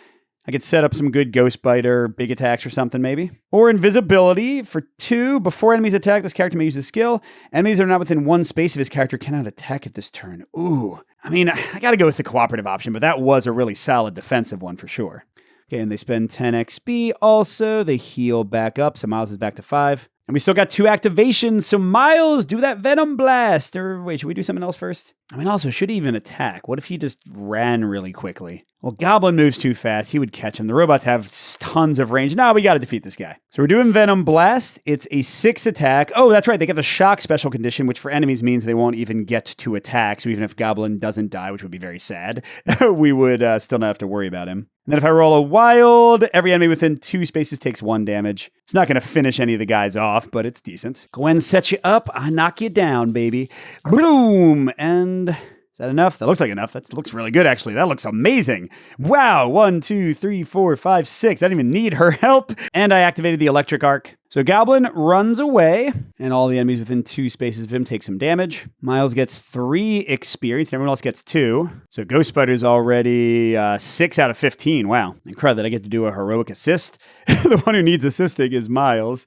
I could set up some good Ghost Biter, big attacks or something maybe. Or invisibility for 2. Before enemies attack, this character may use a skill. Enemies that are not within 1 space of his character cannot attack at this turn. Ooh. I mean, I gotta go with the cooperative option, but that was a really solid defensive one for sure. Okay, and they spend 10 XP also. They heal back up, so Miles is back to 5. And we still got 2 activations, so Miles, do that Venom Blast! Or wait, should we do something else first? I mean, also, should he even attack? What if he just ran really quickly? Well, Goblin moves too fast. He would catch him. The robots have tons of range. No, we gotta defeat this guy. So we're doing Venom Blast. It's a 6 attack. Oh, that's right. They get the shock special condition, which for enemies means they won't even get to attack. So even if Goblin doesn't die, which would be very sad, we would still not have to worry about him. And then if I roll a wild, every enemy within 2 spaces takes 1 damage. It's not going to finish any of the guys off, but it's decent. Gwen sets you up. I knock you down, baby. Boom! And is that enough? That looks like enough. That looks really good, actually. That looks amazing. Wow. 1, 2, 3, 4, 5, 6. I didn't even need her help. And I activated the electric arc. So Goblin runs away, and all the enemies within 2 spaces of him take some damage. Miles gets 3 experience, and everyone else gets 2. So Ghost Spider's already 6 out of 15. Wow. Incredible that I get to do a heroic assist. The one who needs assisting is Miles.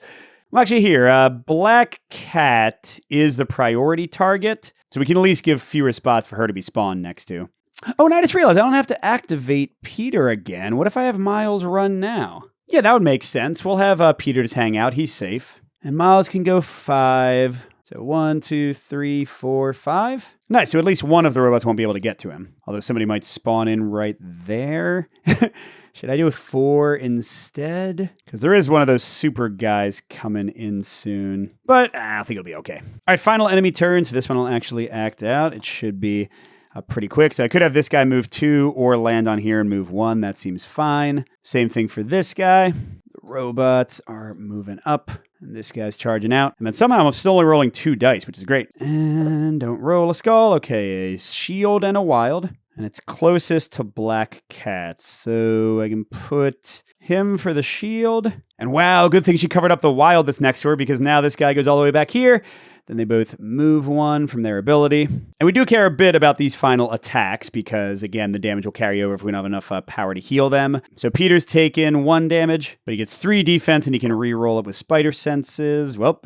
Well, actually here, Black Cat is the priority target, so we can at least give fewer spots for her to be spawned next to. Oh, and I just realized I don't have to activate Peter again. What if I have Miles run now? Yeah, that would make sense. We'll have Peter just hang out. He's safe. And Miles can go 5. So 1, 2, 3, 4, 5. Nice. So at least one of the robots won't be able to get to him. Although somebody might spawn in right there. Should I do a 4 instead? Because there is one of those super guys coming in soon. But I think it'll be okay. All right, final enemy turn. So this one will actually act out. It should be pretty quick. So I could have this guy move 2 or land on here and move 1. That seems fine. Same thing for this guy. The robots are moving up. And this guy's charging out. And then somehow I'm still only rolling 2 dice, which is great. And don't roll a skull. Okay, a shield and a wild. And it's closest to Black Cat. So I can put him for the shield. And wow, good thing she covered up the wild that's next to her, because now this guy goes all the way back here. Then they both move one from their ability. And we do care a bit about these final attacks because, again, the damage will carry over if we don't have enough power to heal them. So Peter's taken 1 damage, but he gets 3 defense and he can re-roll it with spider senses. Well,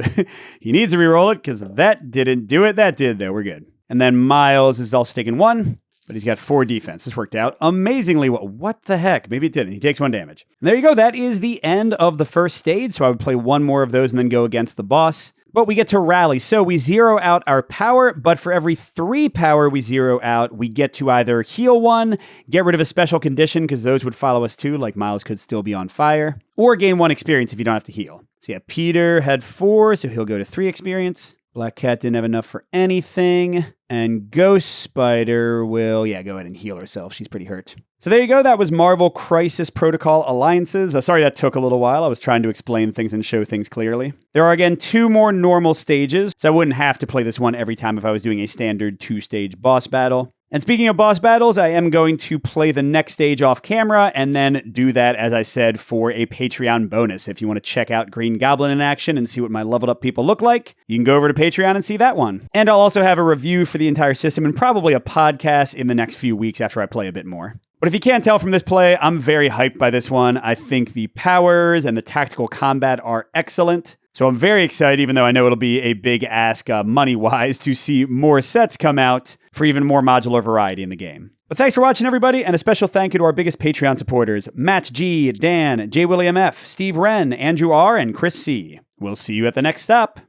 he needs to re-roll it because that didn't do it. That did, though. We're good. And then Miles is also taking 1. But he's got 4 defense. This worked out amazingly well. What the heck? Maybe it didn't. He takes 1 damage. And there you go. That is the end of the first stage. So I would play 1 more of those and then go against the boss. But we get to rally. So we zero out our power, but for every 3 power we zero out, we get to either heal 1, get rid of a special condition, because those would follow us too, like Miles could still be on fire, or gain 1 experience if you don't have to heal. So yeah, Peter had 4, so he'll go to 3 experience. Black Cat didn't have enough for anything. And Ghost Spider will, go ahead and heal herself. She's pretty hurt. So there you go. That was Marvel Crisis Protocol Alliances. Sorry that took a little while. I was trying to explain things and show things clearly. There are, again, 2 more normal stages, so I wouldn't have to play this one every time if I was doing a standard 2-stage boss battle. And speaking of boss battles, I am going to play the next stage off camera and then do that, as I said, for a Patreon bonus. If you want to check out Green Goblin in action and see what my leveled up people look like, you can go over to Patreon and see that one. And I'll also have a review for the entire system and probably a podcast in the next few weeks after I play a bit more. But if you can't tell from this play, I'm very hyped by this one. I think the powers and the tactical combat are excellent. So I'm very excited, even though I know it'll be a big ask money-wise, to see more sets come out for even more modular variety in the game. But thanks for watching, everybody, and a special thank you to our biggest Patreon supporters, Matt G, Dan, J. William F, Steve Wren, Andrew R, and Chris C. We'll see you at the next stop.